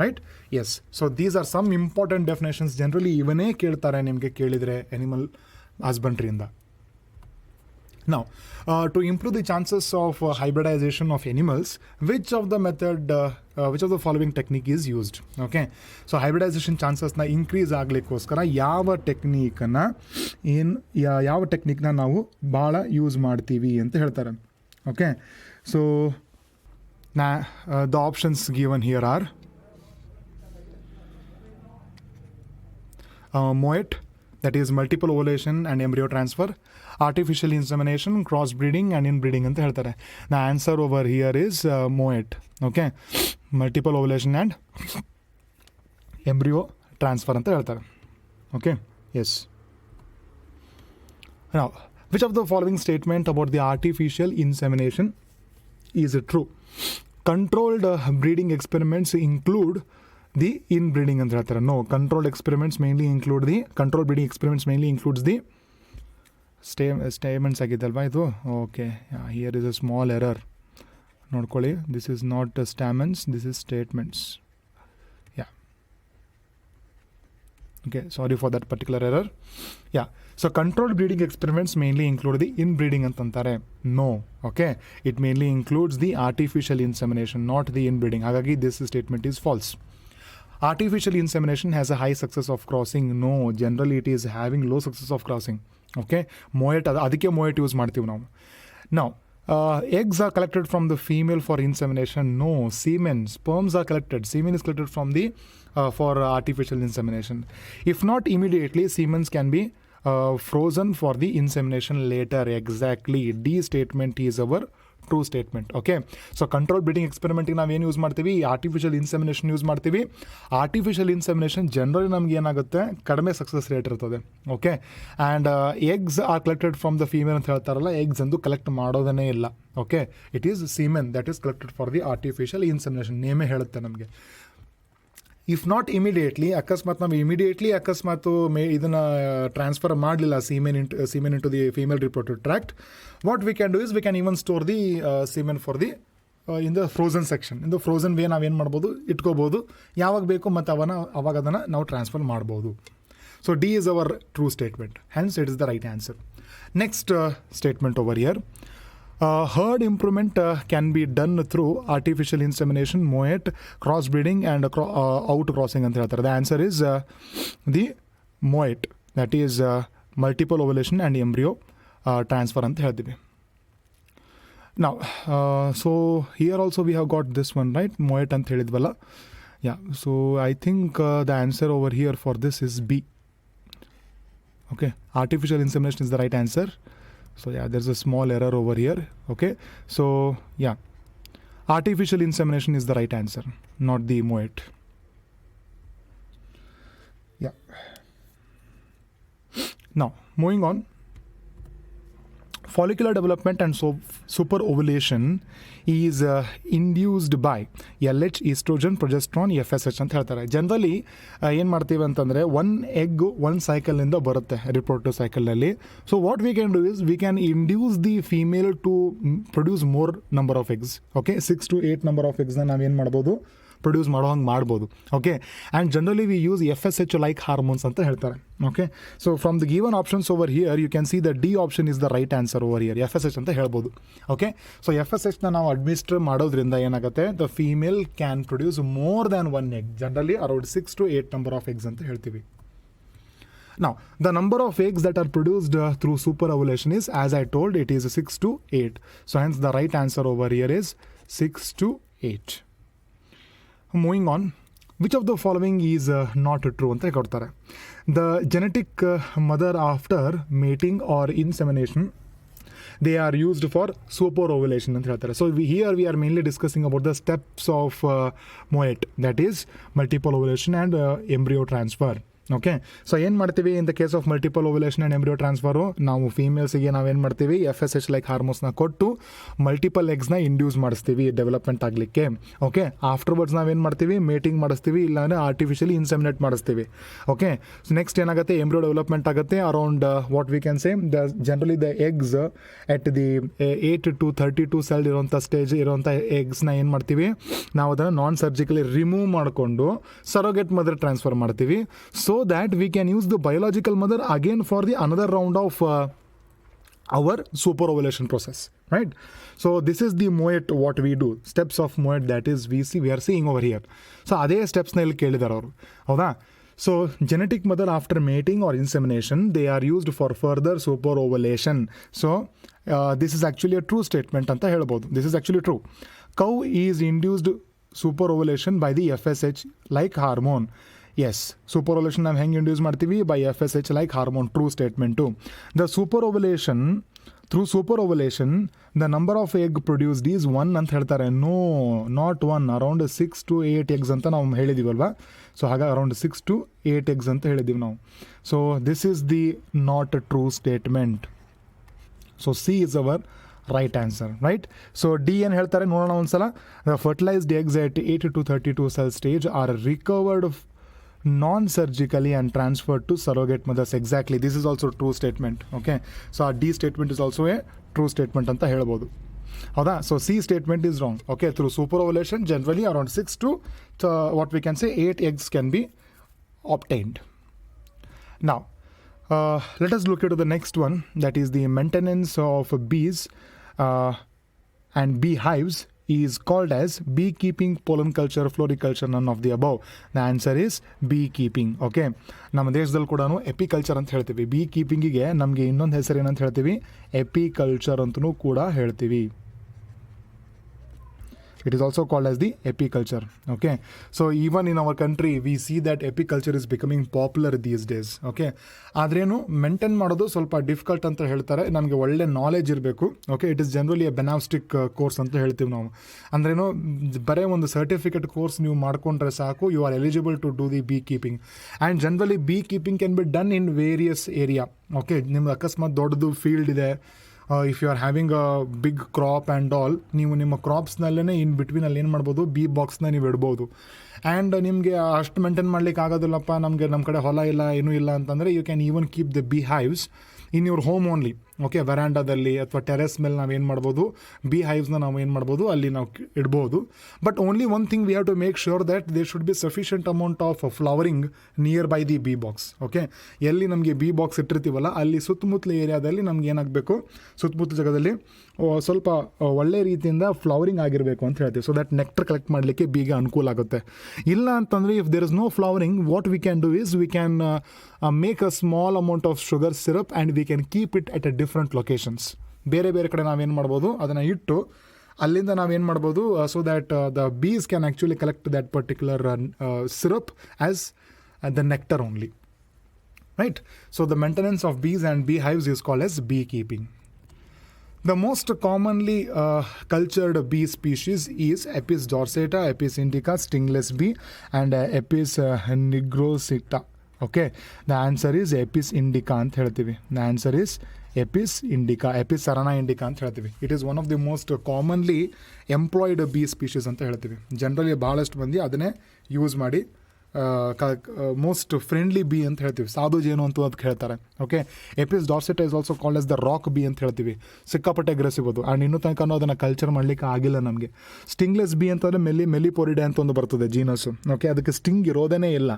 Right? Yes, so these are some important definitions. Generally ಇವನ್ನೇ ಕೇಳ್ತಾರೆ ನಿಮಗೆ ಕೇಳಿದರೆ ಎನಿಮಲ್ ಹಸ್ಬೆಂಡ್ರಿಯಿಂದ. Now, to improve the chances of hybridization of animals, which of the following technique is used? Okay, so hybridization chances na increase ಆಗ್ಲಿಕ್ಕೋಸ್ಕರ ಯಾವ ಟೆಕ್ನಿಕ್ನ ನಾವು ಭಾಳ ಯೂಸ್ ಮಾಡ್ತೀವಿ ಅಂತ ಹೇಳ್ತಾರೆ. Okay, so the options given here are MOET, that is multiple ovulation and embryo transfer, artificial insemination, crossbreeding and inbreeding ಅಂತ ಹೇಳ್ತಾರೆ. The answer over here is MOET. Okay, multiple ovulation and embryo transfer ಅಂತ ಹೇಳ್ತಾರೆ. Okay, yes. Now, which of the following statement about the artificial insemination is true? Controlled breeding experiments include the inbreeding ಅಂತ ಹೇಳ್ತಾರೆ. No, controlled breeding experiments mainly includes the statements ಆಗಿದ್ದಲ್ವಾ ಇದು. Okay, here is a small error ನೋಡ್ಕೊಳ್ಳಿ. This is not statements, this is statements. Yeah, okay, sorry for that particular error. Yeah, so controlled breeding experiments mainly include the inbreeding ಅಂತಂತಾರೆ. No, okay, it mainly includes the artificial insemination, not the inbreeding. ಹಾಗಾಗಿ this statement is false. Artificial insemination has a high success of crossing. No, generally it is having low success of crossing. Okay, MOET, ಅದಕ್ಕೆ MOET ಯೂಸ್ ಮಾಡ್ತೀವಿ ನಾವು. Now, eggs are collected from the female for insemination. No, sperms are collected. Semen is collected from the for artificial insemination. If not immediately, semen can be frozen for the insemination later. Exactly, D statement is our true statement. Okay, so control breeding ಎಕ್ಸ್ಪೆರಿಮೆಂಟಿಗೆ ನಾವೇನು ಯೂಸ್ ಮಾಡ್ತೀವಿ? ಆರ್ಟಿಫಿಷಿಯಲ್ ಇನ್ಸೆಮಿನೇಷನ್ ಯೂಸ್ ಮಾಡ್ತೀವಿ. ಆರ್ಟಿಫಿಷಿಯಲ್ ಇನ್ಸೆಮಿನೇಷನ್ ಜನರಲಿ ನಮ್ಗೆ ಏನಾಗುತ್ತೆ, ಕಡಿಮೆ ಸಕ್ಸಸ್ ರೇಟ್ ಇರ್ತದೆ. Okay, and eggs are collected from the female ಅಂತ ಹೇಳ್ತಾರಲ್ಲ, ಎಗ್ಸ್ ಅಂದು ಕಲೆಕ್ಟ್ ಮಾಡೋದೇ ಇಲ್ಲ. Okay, it is semen that is collected for the artificial insemination. ನೇಮೇ ಹೇಳುತ್ತೆ ನಮಗೆ. ಇಫ್ ನಾಟ್ ಇಮಿಡಿಯೇಟ್ಲಿ, ನಾವು ಅಕಸ್ಮಾತು ಇದನ್ನು ಟ್ರಾನ್ಸ್ಫರ್ ಮಾಡಲಿಲ್ಲ semen into the female reproductive tract, what we can do is we can even store the semen for the in the frozen section. In the frozen way ನಾವೇನು ಮಾಡ್ಬೋದು, ಇಟ್ಕೋಬೋದು ಯಾವಾಗ ಬೇಕು, ಮತ್ತು ಅವಾಗ ಅದನ್ನು ನಾವು ಟ್ರಾನ್ಸ್ಫರ್ ಮಾಡ್ಬೋದು. So D is our true statement, Hans it is the right answer. Next statement over here. Herd improvement can be done through artificial insemination, MOET, crossbreeding and outcrossing ಅಂತ ಹೇಳ್ತಾರೆ. The answer is the MOET, that is multiple ovulation and embryo transfer ಅಂತ ಹೇಳ್ತೀವಿ. Now, so here also we have got this one, right? MOET ಅಂತ ಹೇಳಿದ್ವಲ್ಲ. Yeah, so I think the answer over here for this is B. Okay, artificial insemination is the right answer. So yeah, there's a small error over here. Okay, so yeah, artificial insemination is the right answer, not the MOET. Yeah. Now, moving on. Follicular development and super ovulation is induced by LH, estrogen, progesterone, FSH ಅಂತ ಹೇಳ್ತಾರೆ. ಜನರಲಿ ಏನು ಮಾಡ್ತೀವಿ ಅಂತಂದರೆ, ಒನ್ ಎಗ್ ಒನ್ ಸೈಕಲಿಂದ ಬರುತ್ತೆ ರಿಪ್ರೊಡಕ್ಟಿವ್ ಸೈಕಲಲ್ಲಿ. So what we can do is we can induce the female to produce more number of eggs. Okay, 6 to 8 number of ಎಗ್ಸ್ನ ನಾವೇನು ಮಾಡ್ಬೋದು, ಪ್ರೊಡ್ಯೂಸ್ ಮಾಡೋ ಹಂಗೆ ಮಾಡ್ಬೋದು. Okay, and generally we use FSH like hormones ಅಂತ ಹೇಳ್ತಾರೆ. Okay, so from the given options over here you can see the D option is the right answer over here, FSH ಅಂತ ಹೇಳ್ಬೋದು. ಓಕೆ, ಸೊ FSHನ ನಾವು ಅಡ್ಮಿನಿಸ್ಟರ್ ಮಾಡೋದ್ರಿಂದ ಏನಾಗುತ್ತೆ, the female can produce more than one egg, generally around 6 to 8 number of eggs ಅಂತ ಹೇಳ್ತೀವಿ. Now, the number of eggs that are produced through super ovulation is, as I told, it is 6 to 8. So hence the right answer over here is 6 to 8. Moving on, which of the following is not true ಅಂತ ಕೊಡ್ತಾರೆ. The genetic mother after mating or insemination, they are used for super ovulation ಅಂತ ಹೇಳ್ತಾರೆ. So here we are mainly discussing about the steps of MOET, that is multiple ovulation and embryo transfer. Okay, so ಏನು ಮಾಡ್ತೀವಿ ಇನ್ the case of multiple ovulation and embryo transfer, ನಾವು ಫೀಮೇಲ್ಸಿಗೆ ನಾವೇನು ಮಾಡ್ತೀವಿ, FSH ಲೈಕ್ ಹಾರ್ಮೋನ್ಸ್ನ ಕೊಟ್ಟು ಮಲ್ಟಿಪಲ್ ಎಗ್ಸ್ನ ಇಂಡ್ಯೂಸ್ ಮಾಡಿಸ್ತೀವಿ ಡೆವಲಪ್ಮೆಂಟ್ ಆಗಲಿಕ್ಕೆ. ಓಕೆ, ಆಫ್ಟರ್ವರ್ಡ್ಸ್ ನಾವೇನು ಮಾಡ್ತೀವಿ, ಮೇಟಿಂಗ್ ಮಾಡಿಸ್ತೀವಿ, ಇಲ್ಲಾಂದರೆ ಆರ್ಟಿಫಿಷಿಯಲಿ ಇನ್ಸೆಮಿನೇಟ್ ಮಾಡಿಸ್ತೀವಿ. ಓಕೆ, ಸೊ ನೆಕ್ಸ್ಟ್ ಏನಾಗುತ್ತೆ, ಎಂಬ್ರಿಯೋ ಡೆವಲಪ್ಮೆಂಟ್ ಆಗುತ್ತೆ around what we can say generally the eggs at the 8 to 32 cell ಇರೋಂಥ ಸ್ಟೇಜ್ ಇರೋಂಥ ಎಗ್ಸ್ನ ಏನು ಮಾಡ್ತೀವಿ, ನಾವು ಅದನ್ನು ನಾನ್ ಸರ್ಜಿಕಲಿ ರಿಮೂವ್ ಮಾಡಿಕೊಂಡು ಸರೋಗೇಟ್ ಮದರ್ ಟ್ರಾನ್ಸ್ಫರ್ ಮಾಡ್ತೀವಿ. So that we can use the biological mother again for the another round of our super ovulation process, right? So this is the MOET, what we do, steps of MOET, that is we are seeing over here. So ಅದೇ ಸ್ಟೆಪ್ಸ್ನ ಇಲ್ಲಿ ಕೇಳಿದಾರೆ ಅವರು, ಹೌದಾ? So genetic mother after mating or insemination they are used for further superovulation. So this is actually a true statement ಅಂತ ಹೇಳ್ಬೋದು. This is actually true. Cow is induced superovulation by the FSH like hormone. Yes, superovulation ನಾವು ಹೆಂಗೆ ಇಂಡ್ಯೂಸ್ ಮಾಡ್ತೀವಿ? By FSH like hormone. True statement. The superovulation, through superovulation the number of egg produced is 1 ಅಂತ ಹೇಳ್ತಾರೆ. No, not 1, around 6 to 8 eggs ಅಂತ ನಾವು ಹೇಳಿದ್ದೀವಲ್ವಾ? ಸೊ ಹಾಗೆ ಅರೌಂಡ್ 6 to 8 eggs ಅಂತ ಹೇಳಿದ್ದೀವಿ ನಾವು. So this is the not a true statement. So C is our right answer, right? So D ಏನು ಹೇಳ್ತಾರೆ ನೋಡೋಣ ಒಂದ್ಸಲ. The fertilised eggs at 8 to 32 cell stage are recovered non-surgically and transferred to surrogate mothers. Exactly, this is also true statement. Okay, so our D statement is also a true statement ಅಂತ ಹೇಳ್ಬೋದು, ಹೌದಾ? So C statement is wrong. Okay, through super ovulation generally around 6 to what we can say 8 eggs can be obtained. Now let us look into the next one, that is the maintenance of bees and beehives is called as beekeeping, pollen culture, floriculture, none of the above. The answer is beekeeping. Okay, ನಮ್ಮ ದೇಶದಲ್ಲಿ ಕೂಡ ಎಪಿಕಲ್ಚರ್ ಅಂತ ಹೇಳ್ತೀವಿ. ಬೀ ಕೀಪಿಂಗಿಗೆ ನಮಗೆ ಇನ್ನೊಂದು ಹೆಸರು ಏನಂತ ಹೇಳ್ತೀವಿ? ಎಪಿಕಲ್ಚರ್ ಅಂತಲೂ ಕೂಡ ಹೇಳ್ತೀವಿ. It is also called as the apiculture. Okay, so even in our country we see that apiculture is becoming popular these days. Okay, ಆದ್ರೇನು ಮೇಂಟೈನ್ ಮಾಡೋದು ಸ್ವಲ್ಪ ಡಿಫಿಕಲ್ಟ್ ಅಂತ ಹೇಳ್ತಾರೆ. ನಮಗೆ ಒಳ್ಳೆ ನಾಲೆಜ್ ಇರಬೇಕು. Okay, it is generally a ಬೆನಾಸ್ಟಿಕ್ ಕೋರ್ಸ್ ಅಂತ ಹೇಳ್ತೀವಿ ನಾವು. ಅಂದ್ರೇನು, ಬರೀ ಒಂದು ಸರ್ಟಿಫಿಕೇಟ್ ಕೋರ್ಸ್ ನೀವು ಮಾಡ್ಕೊಂಡ್ರೆ ಸಾಕು, you are eligible to do the beekeeping. And generally beekeeping can be done in various area. Okay, ನಿಮ್ದು ಅಕಸ್ಮಾತ್ ದೊಡ್ಡದು ಫೀಲ್ಡ್ ಇದೆ, if you are having a big crop and all, ನೀವು ನಿಮ್ಮ ಕ್ರಾಪ್ಸ್ನಲ್ಲೇ ಇನ್ ಬಿಟ್ವೀನಲ್ಲಿ ಏನು ಮಾಡ್ಬೋದು? ಬೀ ಬಾಕ್ಸ್ನ ನೀವು ಇಡ್ಬೋದು. ಆ್ಯಂಡ್ ನಿಮಗೆ ಅಷ್ಟು ಮೇಂಟೈನ್ ಮಾಡ್ಲಿಕ್ಕೆ ಆಗೋದಿಲ್ಲಪ್ಪ, ನಮ್ಮ ಕಡೆ ಹೊಲ ಇಲ್ಲ, ಏನೂ ಇಲ್ಲ ಅಂತಂದರೆ you can even keep the bee hives in your home only. Okay, ವರಾಂಡಾದಲ್ಲಿ ಅಥವಾ ಟೆರೆಸ್ ಮೇಲೆ ನಾವೇನು ಮಾಡ್ಬೋದು? ಬೀ ಹೈವ್ಸ್ನ ನಾವು ಏನು ಮಾಡ್ಬೋದು? ಅಲ್ಲಿ ನಾವು ಇಡ್ಬೋದು. But only one thing we have to make sure that there should be sufficient amount of flowering nearby the bee box. Okay, ಎಲ್ಲಿ ನಮಗೆ ಬೀ ಬಾಕ್ಸ್ ಇಟ್ಟಿರ್ತೀವಲ್ಲ ಅಲ್ಲಿ ಸುತ್ತಮುತ್ತಲ ಏರಿಯಾದಲ್ಲಿ ನಮ್ಗೆ ಏನಾಗಬೇಕು? ಸುತ್ತಮುತ್ತಲ ಜಾಗದಲ್ಲಿ ಸ್ವಲ್ಪ ಒಳ್ಳೆ ರೀತಿಯಿಂದ ಫ್ಲವರಿಂಗ್ ಆಗಿರಬೇಕು ಅಂತ ಹೇಳ್ತೀವಿ. ಸೊ ದ್ಯಾಟ್ ನೆಕ್ಟರ್ ಕಲೆಕ್ಟ್ ಮಾಡಲಿಕ್ಕೆ ಬೀಗೆ ಅನುಕೂಲ ಆಗುತ್ತೆ. ಇಲ್ಲ ಅಂತಂದರೆ if there is no flowering, what we can do is we can make a small amount of sugar syrup and we can keep it at a different locations. ಬೇರೆ ಬೇರೆ ಕಡೆ ನಾವೇನು ಮಾಡ್ಬೋದು? ಅದನ್ನು ಇಟ್ಟು ಅಲ್ಲಿಂದ ನಾವೇನು ಮಾಡ್ಬೋದು? So that the bees can actually collect that particular syrup as the nectar only, right? So the maintenance of bees and beehives is called as beekeeping. The most commonly cultured bee species is Apis dorsata, Apis indica, stingless bee, and Apis nigrosita. Okay, the answer is Apis indica ಅಂತ ಹೇಳ್ತೀವಿ. The answer is Apis indica, Apis sarana indica ಅಂತ ಹೇಳ್ತೀವಿ. It is one of the most commonly employed bee species ಅಂತ ಹೇಳ್ತೀವಿ. ಜನರಲಿ ಭಾಳಷ್ಟು ಮಂದಿ ಅದನ್ನೇ ಯೂಸ್ ಮಾಡಿ ಮೋಸ್ಟ್ ಫ್ರೆಂಡ್ಲಿ ಬಿ ಅಂತ ಹೇಳ್ತೀವಿ. ಸಾಧು ಜೇನು ಅಂತ ಅದಕ್ಕೆ ಹೇಳ್ತಾರೆ. Okay, Apis dorsata is also called as the rock bee ಅಂತ ಹೇಳ್ತೀವಿ. ಸಿಕ್ಕಾಪಟ್ಟೆ ಅಗ್ರೆಸಿವ್ ಅದು. ಆ್ಯಂಡ್ ಇನ್ನೂ ತನಕ ಅದನ್ನು ಕಲ್ಚರ್ ಮಾಡಲಿಕ್ಕೆ ಆಗಿಲ್ಲ ನಮಗೆ. ಸ್ಟಿಂಗ್ಲೆಸ್ ಬಿ ಅಂತಂದರೆ ಮೆಲಿಪೋರಿಡೆ ಅಂತ ಒಂದು ಬರ್ತದೆ ಜೀನಸ್ಸು. ಓಕೆ, ಅದಕ್ಕೆ ಸ್ಟಿಂಗ್ ಇರೋದೇ ಇಲ್ಲ.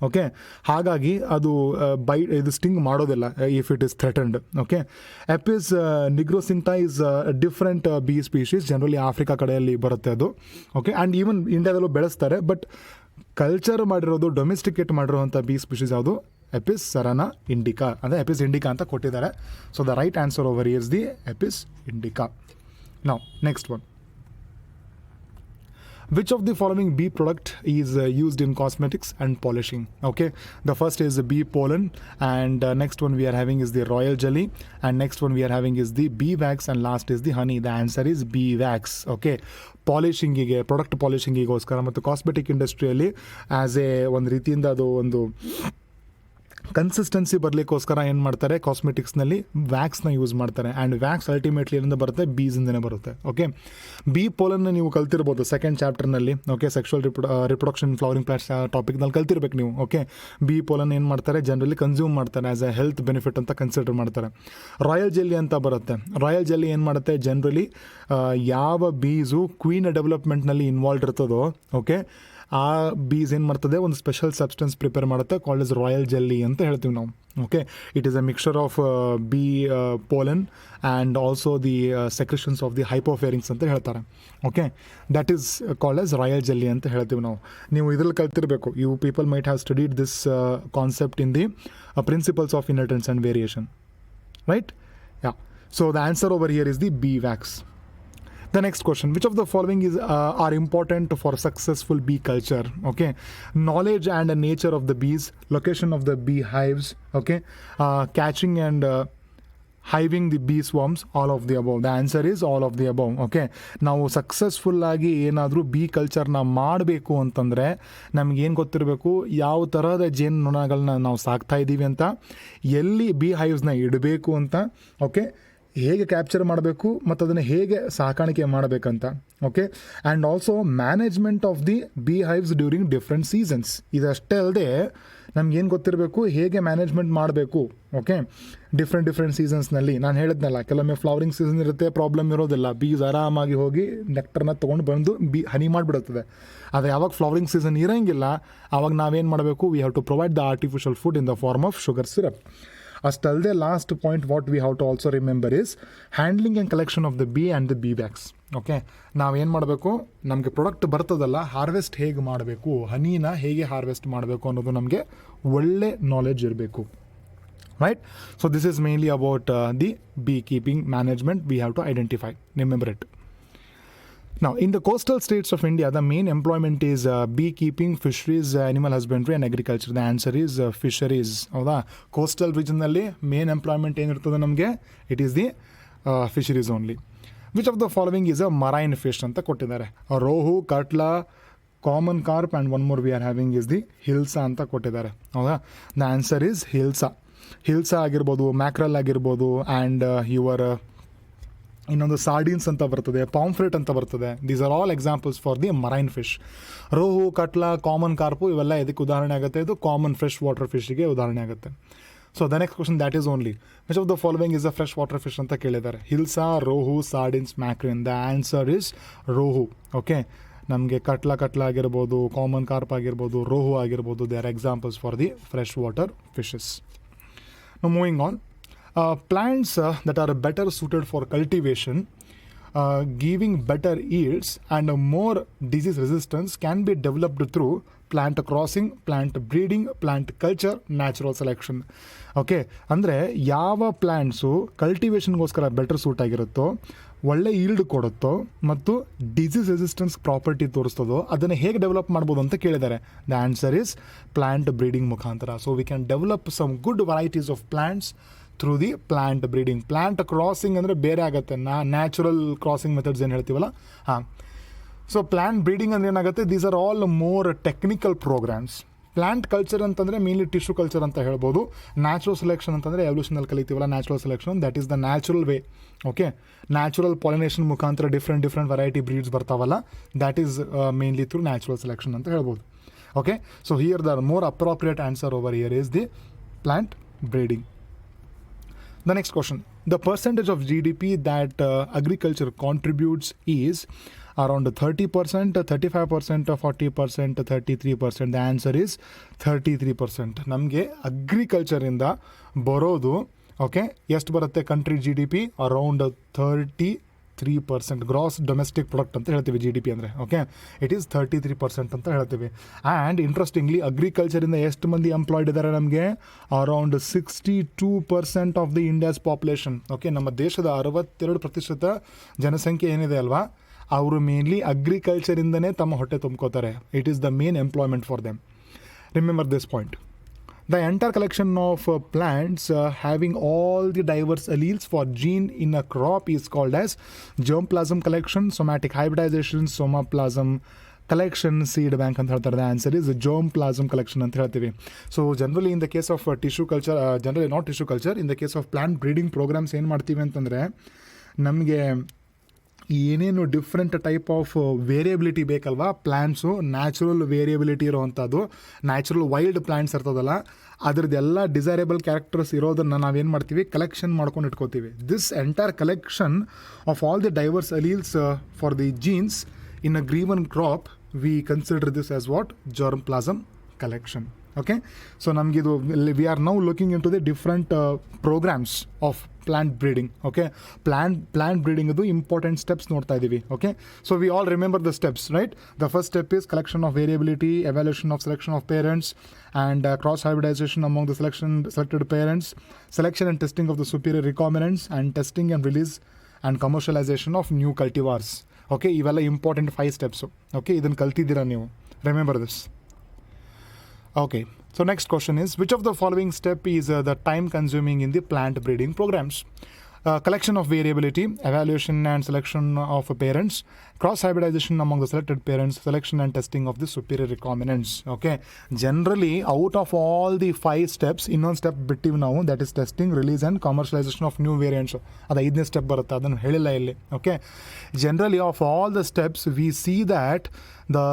ಓಕೆ, ಹಾಗಾಗಿ ಅದು ಇದು ಸ್ಟಿಂಗ್ ಮಾಡೋದಿಲ್ಲ if it is threatened. Okay, Apis nigrocincta is different bee species. Generally Africa ಕಡೆಯಲ್ಲಿ ಬರುತ್ತೆ ಅದು. ಓಕೆ, ಆ್ಯಂಡ್ ಈವನ್ ಇಂಡಿಯಾದಲ್ಲೂ ಬೆಳೆಸ್ತಾರೆ. ಬಟ್ ಕಲ್ಚರ್ ಮಾಡಿರೋದು, ಡೊಮೆಸ್ಟಿಕೇಟ್ ಮಾಡಿರೋವಂಥ ಬೀ ಸ್ಪೀಶೀಸ್ ಯಾವುದು? ಎಪಿಸ್ ಸರನಾ ಇಂಡಿಕಾ, ಅಂದರೆ ಎಪಿಸ್ ಇಂಡಿಕಾ ಅಂತ ಕೊಟ್ಟಿದ್ದಾರೆ. So the right answer over is the Apis Indica. Now next one. Which of the following bee product is used in cosmetics and polishing? Okay, the first is bee pollen, and next one we are having is the royal jelly, and next one we are having is the bee wax, and last is the honey. The answer is bee wax. Okay, ಪಾಲಿಶಿಂಗಿಗೆ, ಪ್ರಾಡಕ್ಟ್ ಪಾಲಿಶಿಂಗಿಗೋಸ್ಕರ ಮತ್ತು ಕಾಸ್ಮೆಟಿಕ್ ಇಂಡಸ್ಟ್ರಿಯಲ್ಲಿ ಆ್ಯಸ್ ಎ ಒಂದು ರೀತಿಯಿಂದ ಅದು ಒಂದು ಕನ್ಸಿಸ್ಟೆನ್ಸಿ ಬರಲಿಕ್ಕೋಸ್ಕರ ಏನು ಮಾಡ್ತಾರೆ? ಕಾಸ್ಮೆಟಿಕ್ಸ್ನಲ್ಲಿ ವ್ಯಾಕ್ಸ್ನ ಯೂಸ್ ಮಾಡ್ತಾರೆ. ಆ್ಯಂಡ್ ವ್ಯಾಕ್ಸ್ ಅಲ್ಟಿಮೇಟ್ಲಿ ಎಲ್ಲಿಂದ ಬರುತ್ತೆ? ಬೀಸಿಂದನೇ ಬರುತ್ತೆ. ಓಕೆ, ಬೀ ಪೋಲನ್ನ ನೀವು ಕಲ್ತಿರ್ಬೋದು ಸೆಕೆಂಡ್ ಚಾಪ್ಟರ್ನಲ್ಲಿ. Okay, sexual reproduction flowering plants ಟಾಪಿಕ್ನಲ್ಲಿ ಕಲ್ತಿರ್ಬೇಕು ನೀವು. ಓಕೆ, ಬೀ ಪೋಲನ್ ಏನು ಮಾಡ್ತಾರೆ? ಜನರಲಿ ಕನ್ಸ್ಯೂಮ್ ಮಾಡ್ತಾರೆ ಆ್ಯಸ್ ಎ ಹೆಲ್ತ್ ಬೆನಿಫಿಟ್ ಅಂತ ಕನ್ಸಿಡರ್ ಮಾಡ್ತಾರೆ. ರಾಯಲ್ ಜೆಲ್ಲಿ ಅಂತ ಬರುತ್ತೆ. ರಾಯಲ್ ಜೆಲ್ಲಿ ಏನು ಮಾಡುತ್ತೆ? ಜನರಲಿ ಯಾವ ಬೀಸು ಕ್ವೀನ್ ಡೆವಲಪ್ಮೆಂಟ್ನಲ್ಲಿ ಇನ್ವಾಲ್ವ್ ಇರ್ತದೋ, ಓಕೆ, ಆ ಬೀಸ್ ಏನು ಮಾಡ್ತದೆ, ಒಂದು ಸ್ಪೆಷಲ್ ಸಬ್ಸ್ಟೆನ್ಸ್ ಪ್ರಿಪೇರ್ ಮಾಡುತ್ತೆ, ಕಾಲ್ಡ್ ಇಸ್ ರಾಯಲ್ ಜೆಲ್ಲಿ ಅಂತ ಹೇಳ್ತೀವಿ ನಾವು. Okay, it is a mixture of bee pollen and also the secretions of the hypopharynx ಅಂತ ಹೇಳ್ತಾರೆ. Okay, that is called as royal jelly ಅಂತ ಹೇಳ್ತೀವಿ ನಾವು. ನೀವು ಇದರಲ್ಲಿ ಕಲ್ತಿರಬೇಕು, you people might have studied this concept in the principles of inheritance and variation, right? Yeah, so the answer over here is the bee wax. The next question, which of the following are important for successful bee culture? Okay, knowledge and nature of the bees, location of the bee hives, okay, catching and hiving the bee swarms, all of the above. The answer is all of the above. Okay, ನಾವು ಸಕ್ಸಸ್ಫುಲ್ ಆಗಿ ಏನಾದರೂ ಬಿ ಕಲ್ಚರ್ನ ಮಾಡಬೇಕು ಅಂತಂದರೆ ನಮಗೇನು ಗೊತ್ತಿರಬೇಕು, ಯಾವ ಥರದ ಜೇನುನೊಣಗಳನ್ನ ನಾವು ಸಾಕ್ತಾ ಇದ್ದೀವಿ ಅಂತ, ಎಲ್ಲಿ ಬಿ ಹೈವ್ಸ್ನ ಇಡಬೇಕು ಅಂತ, ಓಕೆ, ಹೇಗೆ ಕ್ಯಾಪ್ಚರ್ ಮಾಡಬೇಕು ಮತ್ತು ಅದನ್ನು ಹೇಗೆ ಸಾಕಾಣಿಕೆ ಮಾಡಬೇಕಂತ. Okay, and also management of the bee hives during different seasons. ಇದಷ್ಟೇ ಅಲ್ಲದೆ ನಮಗೇನು ಗೊತ್ತಿರಬೇಕು, ಹೇಗೆ ಮ್ಯಾನೇಜ್ಮೆಂಟ್ ಮಾಡಬೇಕು. ಓಕೆ, ಡಿಫ್ರೆಂಟ್ ಸೀಸನ್ಸ್ನಲ್ಲಿ ನಾನು ಹೇಳಿದ್ನಲ್ಲ, ಕೆಲವೊಮ್ಮೆ ಫ್ಲವರಿಂಗ್ ಸೀಸನ್ ಇರುತ್ತೆ, ಪ್ರಾಬ್ಲಮ್ ಇರೋದಿಲ್ಲ, ಬೀಸ್ ಆರಾಮಾಗಿ ಹೋಗಿ ನೆಕ್ಟರ್ನ ತೊಗೊಂಡು ಬಂದು ಹನಿ ಮಾಡಿಬಿಡುತ್ತದೆ. ಆದರೆ ಯಾವಾಗ ಫ್ಲವರಿಂಗ್ ಸೀಸನ್ ಇರೋಂಗಿಲ್ಲ, ಆವಾಗ ನಾವೇನು ಮಾಡಬೇಕು, we have to provide the artificial food in the form of sugar syrup. ಅಷ್ಟಲ್ಲದೆ last point what we have to also remember is handling and collection of the bee and the bee wax. Okay, ನಾವೇನು ಮಾಡಬೇಕು, ನಮಗೆ ಪ್ರಾಡಕ್ಟ್ ಬರ್ತದಲ್ಲ, ಹಾರ್ವೆಸ್ಟ್ ಹೇಗೆ ಮಾಡಬೇಕು, ಹನಿನ ಹೇಗೆ ಹಾರ್ವೆಸ್ಟ್ ಮಾಡಬೇಕು ಅನ್ನೋದು ನಮಗೆ ಒಳ್ಳೆ ನಾಲೆಡ್ಜ್ ಇರಬೇಕು, right? So this is mainly about the beekeeping management we have to identify, remember it. Now, in the coastal states of India, the main employment is beekeeping, fisheries, animal husbandry and agriculture. The answer is fisheries. ಹೌದಾ? ಕೋಸ್ಟಲ್ ರೀಜನ್ನಲ್ಲಿ ಮೇನ್ ಎಂಪ್ಲಾಯ್ಮೆಂಟ್ ಏನಿರ್ತದೆ ನಮಗೆ, it is the fisheries only. Which of the following is a marine fish ಅಂತ ಕೊಟ್ಟಿದ್ದಾರೆ. Rohu, catla, common carp and one more we are having is the hilsa ಅಂತ ಕೊಟ್ಟಿದ್ದಾರೆ. ಹೌದಾ? The answer is hilsa. Hilsa ಆಗಿರ್ಬೋದು, ಮ್ಯಾಕ್ರಲ್ ಆಗಿರ್ಬೋದು, ಆ್ಯಂಡ್ ಯುವರ್ ಇನ್ನೊಂದು ಸಾರ್ಡಿನ್ಸ್ ಅಂತ ಬರ್ತದೆ, ಪಾಂಫ್ರೆಟ್ ಅಂತ ಬರ್ತದೆ. These are all examples for the marine fish. Rohu, catla, common carp ಇವೆಲ್ಲ ಇದಕ್ಕೆ ಉದಾಹರಣೆ ಆಗುತ್ತೆ. ಇದು ಕಾಮನ್ ಫ್ರೆಶ್ ವಾಟರ್ ಫಿಶ್ಗೆ ಉದಾಹರಣೆ ಆಗುತ್ತೆ. So the next question that is only which of the following is a fresh water fish ಅಂತ ಕೇಳಿದ್ದಾರೆ. Hilsa, rohu, sardines, mackerel. The answer is rohu. Okay, ನಮಗೆ ಕಟ್ಲಾ ಆಗಿರ್ಬೋದು, ಕಾಮನ್ ಕಾರ್ಪ್ ಆಗಿರ್ಬೋದು, ರೋಹು ಆಗಿರ್ಬೋದು, they are examples for the fresh water fishes. Now moving on. Plants that are better suited for cultivation, giving better yields and more disease resistance can be developed through plant crossing, plant breeding, plant culture, natural selection. Okay, ಅಂದರೆ ಯಾವ ಪ್ಲ್ಯಾಂಟ್ಸು ಕಲ್ಟಿವೇಷನ್ಗೋಸ್ಕರ ಬೆಟರ್ ಸೂಟ್ ಆಗಿರುತ್ತೋ, ಒಳ್ಳೆ ಈಲ್ಡ್ ಕೊಡುತ್ತೋ ಮತ್ತು ಡಿಸೀಸ್ ರೆಸಿಸ್ಟೆನ್ಸ್ ಪ್ರಾಪರ್ಟಿ ತೋರಿಸ್ತದೋ ಅದನ್ನು ಹೇಗೆ ಡೆವಲಪ್ ಮಾಡ್ಬೋದು ಅಂತ ಕೇಳಿದ್ದಾರೆ. The answer is plant breeding ಮುಖಾಂತರ. So we can develop some good varieties of plants through the plant breeding. Plant crossing ಅಂದರೆ ಬೇರೆ ಆಗುತ್ತೆ, ನ್ಯಾಚುರಲ್ ಕ್ರಾಸಿಂಗ್ ಮೆಥಡ್ಸ್ ಏನು ಹೇಳ್ತೀವಲ್ಲ, ಹಾಂ. ಸೊ ಪ್ಲ್ಯಾಂಟ್ ಬ್ರೀಡಿಂಗ್ ಅಂದರೆ ಏನಾಗುತ್ತೆ, these are all more technical programs. Plant culture ಅಂತಂದರೆ ಮೇನ್ಲಿ ಟಿಶ್ಯೂ ಕಲ್ಚರ್ ಅಂತ ಹೇಳ್ಬೋದು. ನ್ಯಾಚುರಲ್ ಸೆಲೆಕ್ಷನ್ ಅಂತಂದರೆ ಎವಲ್ಯೂಷನಲ್ಲಿ ಕಲಿತೀವಲ್ಲ, natural selection, that is the natural way. Okay, natural pollination ಮುಖಾಂತರ ಡಿಫ್ರೆಂಟ್ ವೆರೈಟಿ ಬ್ರೀಡ್ಸ್ ಬರ್ತಾವಲ್ಲ, that is mainly through natural selection ಅಂತ ಹೇಳ್ಬೋದು. Okay, so here the more appropriate answer over here is the plant breeding. The next question, the percentage of GDP that agriculture contributes is around 30%, 35%, 40%, 33%. The answer is 33%. ನಮಗೆ ಅಗ್ರಿಕಲ್ಚರಿಂದ ಬರೋದು, ಓಕೆ, ಎಷ್ಟು ಬರುತ್ತೆ country GDP? Around 33% gross domestic product ಅಂತ ಹೇಳ್ತೀವಿ GDP ಅಂದರೆ. ಓಕೆ, ಇಟ್ ಈಸ್ 33% ಅಂತ ಹೇಳ್ತೀವಿ. ಆ್ಯಂಡ್ ಇಂಟ್ರೆಸ್ಟಿಂಗ್ಲಿ ಅಗ್ರಿಕಲ್ಚರಿಂದ ಎಷ್ಟು ಮಂದಿ ಎಂಪ್ಲಾಯ್ಡ್ ಇದ್ದಾರೆ ನಮಗೆ? Around 62% of the India's population. Okay, ನಮ್ಮ ದೇಶದ 62% ಜನಸಂಖ್ಯೆ ಏನಿದೆ ಅಲ್ವಾ, ಅವರು ಮೇನ್ಲಿ ಅಗ್ರಿಕಲ್ಚರಿಂದನೇ ತಮ್ಮ ಹೊಟ್ಟೆ ತುಂಬ್ಕೋತಾರೆ. It is the main employment for them. Remember this point. The entire collection of plants having all the diverse alleles for gene in a crop is called as germplasm collection, somatic hybridization, somaplasm collection, seed bank ಅಂತ ಹೇಳ್ತಾರೆ. The answer is germplasm collection ಅಂತ ಹೇಳ್ತೀವಿ. So generally in the case of tissue culture, generally not tissue culture, in the case of plant breeding programs ಏನು ಮಾಡ್ತೀವಿ ಅಂತಂದರೆ, ನಮಗೆ ಏನೇನು ಡಿಫ್ರೆಂಟ್ ಟೈಪ್ ಆಫ್ ವೇರಿಯಬಿಲಿಟಿ ಬೇಕಲ್ವಾ ಪ್ಲ್ಯಾಂಟ್ಸು, ನ್ಯಾಚುರಲ್ ವೇರಿಯಬಿಲಿಟಿ ಇರೋವಂಥದ್ದು, ನ್ಯಾಚುರಲ್ ವೈಲ್ಡ್ ಪ್ಲ್ಯಾಂಟ್ಸ್ ಇರ್ತದಲ್ಲ, ಅದ್ರದ್ದೆಲ್ಲ ಡಿಸೈರೇಬಲ್ ಕ್ಯಾರೆಕ್ಟರ್ಸ್ ಇರೋದನ್ನು ನಾವೇನು ಮಾಡ್ತೀವಿ, ಕಲೆಕ್ಷನ್ ಮಾಡ್ಕೊಂಡು ಇಟ್ಕೋತೀವಿ. This entire collection of all the diverse alleles for the genes in a given crop we consider this as what? Germplasm collection. Okay, so ನಮಗಿದು we are now looking into the different programs of plant breeding. Okay, plant breeding ಇದು important steps ನೋಡ್ತಾ ಇದೀವಿ. Okay, so we all remember the steps, right? The first step is collection of variability, evaluation of selection of parents, and cross hybridization among the selected parents, selection and testing of the superior recombinants, and testing and release and commercialization of new cultivars. Okay, ಇವೆಲ್ಲ important 5 steps. Okay, ಇದನ್ನು ಕಲ್ತಿದ್ದೀರಾ ನೀವು, remember this. Okay, so next question is, which of the following step is the time consuming in the plant breeding programs? Collection of variability, evaluation and selection of parents, cross hybridization among the selected parents, selection and testing of the superior recombinants. Okay, generally out of all the 5 steps, ಇನ್ನೊಂದು ಸ್ಟೆಪ್ ಬಿಟ್ಟಿವಿ ನಾವು, that is testing, release and commercialization of new variants. ಅದು 5ನೇ ಸ್ಟೆಪ್ ಬರುತ್ತೆ, ಅದನ್ನು ಹೇಳಿಲ್ಲ ಇಲ್ಲಿ. Okay, generally of all the steps we see that the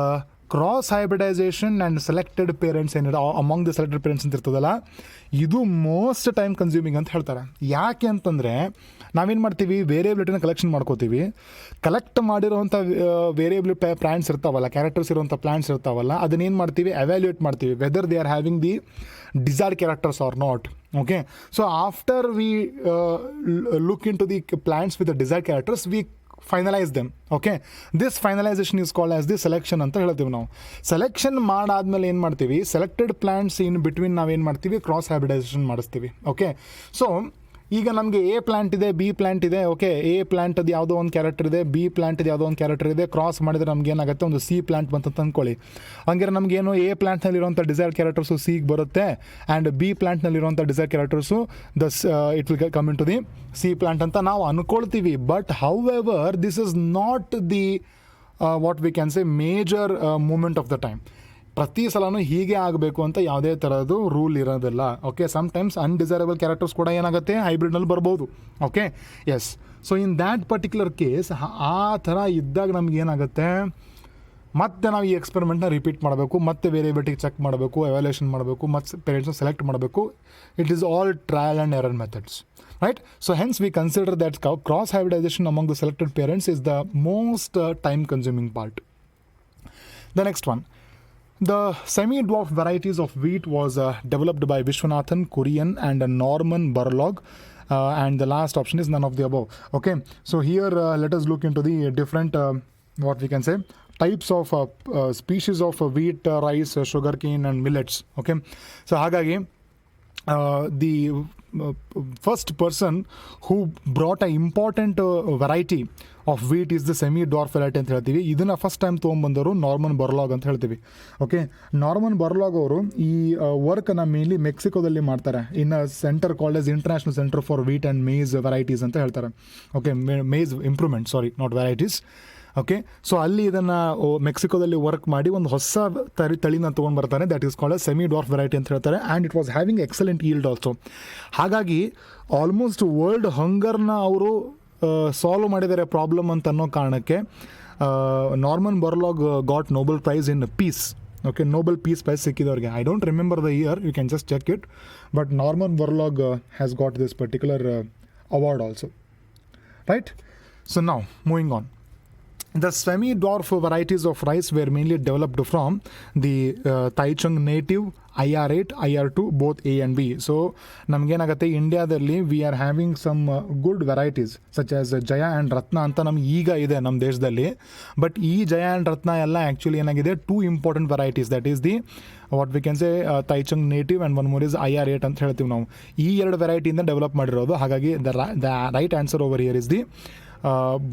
cross hybridization and selected parents ಏನಿದೆ ಅಮಾಂಗ್ ದ ಸೆಲೆಕ್ಟೆಡ್ ಪೇರೆಂಟ್ಸ್ ಅಂತ ಇರ್ತದಲ್ಲ, ಇದು ಮೋಸ್ಟ್ ಟೈಮ್ ಕನ್ಸ್ಯೂಮಿಂಗ್ ಅಂತ ಹೇಳ್ತಾರೆ. ಯಾಕೆ ಅಂತಂದರೆ ನಾವೇನು ಮಾಡ್ತೀವಿ, ವೇರಿಯಬಿಲಿಟಿನ ಕಲೆಕ್ಷನ್ ಮಾಡ್ಕೋತೀವಿ. ಕಲೆಕ್ಟ್ ಮಾಡಿರೋವಂಥ ವೇರಿಯಬಲ್ ಪ್ಲಾಂಟ್ಸ್ ಇರ್ತಾವಲ್ಲ, ಕ್ಯಾರೆಕ್ಟರ್ಸ್ ಇರೋವಂಥ ಪ್ಲಾಂಟ್ಸ್ ಇರ್ತಾವಲ್ಲ, ಅದನ್ನೇನು ಮಾಡ್ತೀವಿ, ಎವ್ಯಾಲ್ಯೂಯೇಟ್ ಮಾಡ್ತೀವಿ whether they are having the desired characters or not. Okay, so after we look into the plants with the desired characters, we finalise them. Okay, this finalisation is called as the selection ಅಂತ ಹೇಳ್ತೀವಿ ನಾವು. ಸೆಲೆಕ್ಷನ್ ಮಾಡಾದ್ಮೇಲೆ ಏನು ಮಾಡ್ತೀವಿ, ಸೆಲೆಕ್ಟೆಡ್ ಪ್ಲಾಂಟ್ಸ್ ಇನ್ ಬಿಟ್ವೀನ್ ನಾವೇನು ಮಾಡ್ತೀವಿ, ಕ್ರಾಸ್ ಹೈಬ್ರಿಡೈಸೇಷನ್ ಮಾಡಿಸ್ತೀವಿ. ಓಕೆ, ಸೊ ಈಗ ನಮಗೆ ಎ ಪ್ಲಾಂಟ್ ಇದೆ, ಬಿ ಪ್ಲಾಂಟ್ ಇದೆ. ಓಕೆ, ಎ ಪ್ಲಾಂಟದ್ದು ಯಾವುದೋ ಒಂದು ಕ್ಯಾರೆಕ್ಟರ್ ಇದೆ, ಬಿ ಪ್ಲಾಂಟದ್ದು ಯಾವುದೋ ಒಂದು ಕ್ಯಾರೆಕ್ಟರ್ ಇದೆ. ಕ್ರಾಸ್ ಮಾಡಿದರೆ ನಮ್ಗೆ ಏನಾಗುತ್ತೆ, ಒಂದು ಸಿ ಪ್ಲಾಂಟ್ ಬಂತಂತ ಅಂದ್ಕೊಳ್ಳಿ. ಹಂಗಾರೆ ನಮಗೇನು ಎ ಪ್ಲಾಂಟ್ನಲ್ಲಿರುವಂಥ ಡಿಸೈರ್ಡ್ ಕ್ಯಾರೆಕ್ಟರ್ಸು ಸಿಗೆ ಬರುತ್ತೆ, ಆ್ಯಂಡ್ ಬಿ ಪ್ಲಾಂಟ್ನಲ್ಲಿರುವಂಥ desired characters it will come into the C plant ಅಂತ ನಾವು ಅಂದ್ಕೊಳ್ತೀವಿ. But however this is not the what we can say major moment of the time. ಪ್ರತಿ ಸಲನೂ ಹೀಗೆ ಆಗಬೇಕು ಅಂತ ಯಾವುದೇ ಥರದ್ದು ರೂಲ್ ಇರೋದಿಲ್ಲ. ಓಕೆ, ಸಮ್ಟೈಮ್ಸ್ ಅನ್ಡಿಸೈರಬಲ್ ಕ್ಯಾರೆಕ್ಟರ್ಸ್ ಕೂಡ ಏನಾಗುತ್ತೆ, ಹೈಬ್ರಿಡ್ನಲ್ಲಿ ಬರ್ಬೋದು. Okay, yes. So in that particular case ಆ ಥರ ಇದ್ದಾಗ ನಮ್ಗೆ ಏನಾಗುತ್ತೆ, ಮತ್ತೆ ನಾವು ಈ ಎಕ್ಸ್ಪೆರಿಮೆಂಟ್ನ ರಿಪೀಟ್ ಮಾಡಬೇಕು, ಮತ್ತೆ ವೇರಿಯಬಿಲಿಟಿ ಚೆಕ್ ಮಾಡಬೇಕು, ಎವ್ಯಾಲ್ಯೂಯೇಷನ್ ಮಾಡಬೇಕು, ಮತ್ತು ಪೇರೆಂಟ್ಸ್ನ ಸೆಲೆಕ್ಟ್ ಮಾಡಬೇಕು. It is all trial and error methods, right? So hence we consider that cross hybridization among the selected parents is the most time consuming part. The next one, the semi-dwarf varieties of wheat was developed by Vishwanathan Kurian and Norman Borlaug, and the last option is none of the above. Okay, so here let us look into the different what we can say types of species of wheat, rice, sugarcane and millets. Okay, so hagagi the first person who brought an important variety of wheat is the semi dwarf variety ಅಂತ ಹೇಳ್ತೀವಿ. ಇದನ್ನ ಫಸ್ಟ್ ಟೈಮ್ ತೊಗೊಂಬಂದವರು ನಾರ್ಮನ್ ಬರ್ಲಾಗ್ ಅಂತ ಹೇಳ್ತೀವಿ. ಓಕೆ, ನಾರ್ಮನ್ ಬರ್ಲಾಗ್ ಅವರು ಈ ವರ್ಕ್ನ ಮೇನ್ಲಿ ಮೆಕ್ಸಿಕೋದಲ್ಲಿ ಮಾಡ್ತಾರೆ. In centre called as international centre for wheat and maize varieties ಅಂತ ಹೇಳ್ತಾರೆ. Okay, maize improvement, sorry, not varieties. Okay, so ಅಲ್ಲಿ ಇದನ್ನು ಮೆಕ್ಸಿಕೋದಲ್ಲಿ ವರ್ಕ್ ಮಾಡಿ ಒಂದು ಹೊಸ ತಳಿನ ತೊಗೊಂಡು ಬರ್ತಾರೆ. That is called semi dwarf variety ಅಂತ ಹೇಳ್ತಾರೆ. And it was having excellent yield also. ಹಾಗಾಗಿ ಆಲ್ಮೋಸ್ಟ್ ವರ್ಲ್ಡ್ ಹಂಗರ್ನ ಅವರು ಸಾಲ್ವ್ ಮಾಡಿದ್ದಾರೆ ಪ್ರಾಬ್ಲಮ್ ಅಂತ ಅನ್ನೋ ಕಾರಣಕ್ಕೆ Norman Borlaug got Nobel prize in peace. Okay, Nobel peace prize ಸಿಕ್ಕಿದವ್ರಿಗೆ. I don't remember the year, you can just check it. But Norman Borlaug has got this particular award also, right? So now moving on, the semi-dwarf varieties of rice were mainly developed from the Taichung native, IR8, IR2, both A and B. So ನಮಗೇನಾಗುತ್ತೆ, ಇಂಡಿಯಾದಲ್ಲಿ we are having some good varieties such as Jaya and Ratna ಅಂತ ನಮ್ಗೆ ಈಗ ಇದೆ ನಮ್ಮ ದೇಶದಲ್ಲಿ. ಬಟ್ ಈ ಜಯ ಆ್ಯಂಡ್ ರತ್ನ ಎಲ್ಲ ಆ್ಯಕ್ಚುಲಿ ಏನಾಗಿದೆ, 2 important varieties. That is the what we can say Taichung native and one more is IR8 ಅಂತ ಹೇಳ್ತೀವಿ ನಾವು. ಈ 2 ವೆರೈಟಿಯಿಂದ ಡೆವಲಪ್ ಮಾಡಿರೋದು. ಹಾಗಾಗಿ the right answer over here is the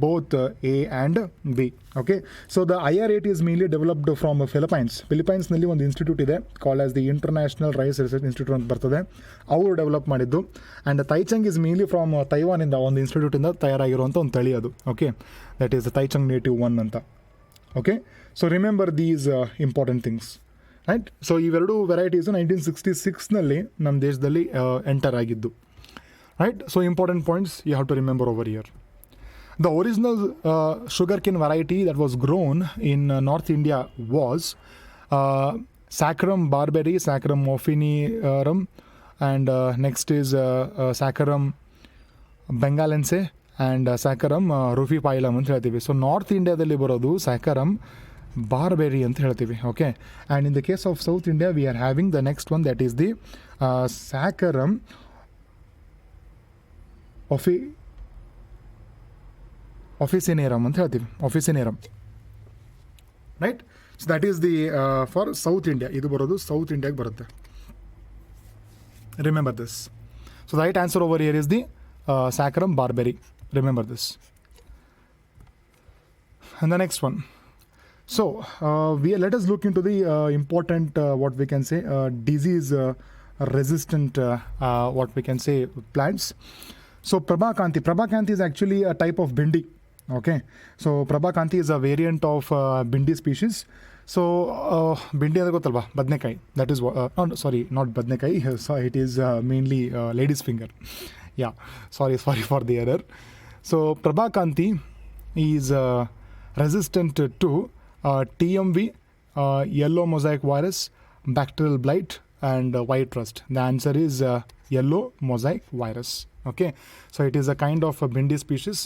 both A and B. Okay, so the IR8 is mainly developed from Philippines. Philippines-ನಲ್ಲಿ ಒಂದು ಇನ್ಸ್ಟಿಟ್ಯೂಟ್ ಇದೆ called as the international rice research institute ಅಂತ ಬರ್ತದೆ, ಅವರು ಡೆವಲಪ್ ಮಾಡಿದ್ದು. And Taichung is mainly from ತೈವಾನಿಂದ ಒಂದು ಇನ್ಸ್ಟಿಟ್ಯೂಟಿಂದ ತಯಾರಾಗಿರುವಂಥ ಒಂದು ತಳಿ ಅದು. Okay, that is Taichung native 1 ಅಂತ. Okay, so remember these important things, right? So ಇವೆರಡು ವೆರೈಟೀಸು 1966ನಲ್ಲಿ ನಮ್ಮ ದೇಶದಲ್ಲಿ ಎಂಟರ್ ಆಗಿದ್ದು, right? So important points you have to remember over here. The original sugarcane variety that was grown in North India was Saccharum barberi, Saccharum officinarum, and next is Saccharum bengalense and Saccharum rufipilum ಅಂತ ಹೇಳ್ತೀವಿ. ಸೊ ನಾರ್ತ್ ಇಂಡಿಯಾದಲ್ಲಿ ಬರೋದು Saccharum ಬಾರ್ಬೆರಿ ಅಂತ ಹೇಳ್ತೀವಿ. Okay, and in the case of south India we are having the next one, that is the Saccharum officinarum ಅಂತ ಹೇಳ್ತೀವಿ, officinarum, right. So that is the for south India, ಇದು ಬರೋದು ಸೌತ್ ಇಂಡಿಯಾಗೆ ಬರುತ್ತೆ. Remember this. So the right answer over here is the Saccharum barberi. Remember this. And the next one. So let us look into the important what we can say disease resistant what we can say plants. So Prabhakanthi is actually a type of bindi. Okay, so Prabhakanthi is a variant of bindi species. So bindi ಅಂದ್ರೆ ಗೊತ್ತಲ್ವಾ, ಬದನೆಕಾಯಿ. That is not ಬದನೆಕಾಯಿ, so it is mainly lady's finger. Yeah, sorry for the error. So Prabhakanthi is resistant to TMV, yellow mosaic virus, bacterial blight, and white rust. The answer is yellow mosaic virus. Okay, so it is a kind of a bindi species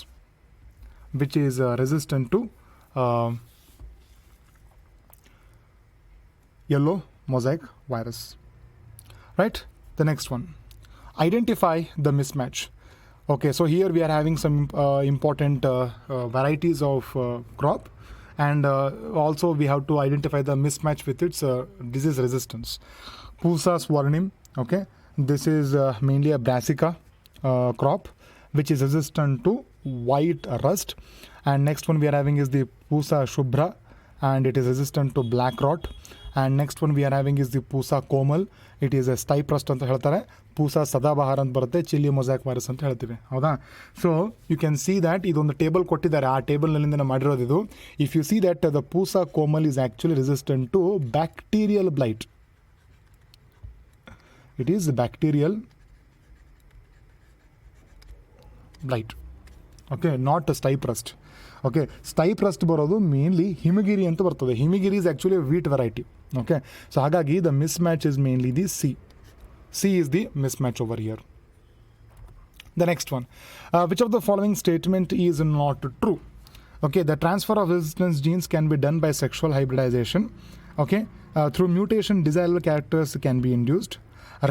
which is resistant to yellow mosaic virus. Right, the next one, identify the mismatch. Okay, so here we are having some important varieties of crop, and also we have to identify the mismatch with its disease resistance. Pusa swarnim, okay, this is mainly a brassica crop which is resistant to white rust. And next one we are having is the Pusa shubhra, and it is resistant to black rot. And next one we are having is the Pusa komal, it is a stipe rust ಅಂತ ಹೇಳ್ತಾರೆ. ಪೂಸಾ ಸದಾಬಹಾರ್ ಅಂತ ಬರುತ್ತೆ, ಚಿಲ್ಲಿ ಮೊಸಾಕ್ ವೈರಸ್ ಅಂತ ಹೇಳ್ತೀವಿ, ಹೌದಾ. So you can see that ಇದೊಂದು ಟೇಬಲ್ ಕೊಟ್ಟಿದ್ದಾರೆ, ಆ ಟೇಬಲ್ನಲ್ಲಿಂದ ಮಾಡಿರೋದು ಇದು. If you see that the Pusa Komal is actually resistant to bacterial blight. It is bacterial blight. Okay, not stripe rust. Okay, stripe rust ಬರೋದು ಮೇನ್ಲಿ ಹಿಮಗಿರಿ ಅಂತ ಬರ್ತದೆ. Himgiri is actually wheat variety. Okay, so ಹಾಗಾಗಿ the mismatch is mainly the C is the mismatch over here. The next one, which of the following statement is not true? Okay, the transfer of resistance genes can be done by sexual hybridization. Okay, through mutation desirable characters can be induced.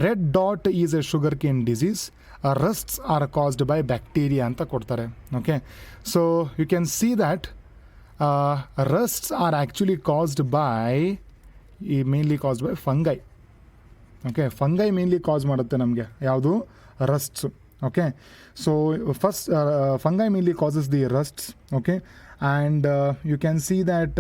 Red dot is a sugarcane disease. Rusts are caused by bacteria anta kodtare. Okay, so you can see that rusts are actually mainly caused by fungi. Okay, fungi mainly cause ಮಾಡುತ್ತೆ ನಮಗೆ ಯಾವುದು, rusts. Okay, so first fungi mainly causes the rusts. Okay, and you can see that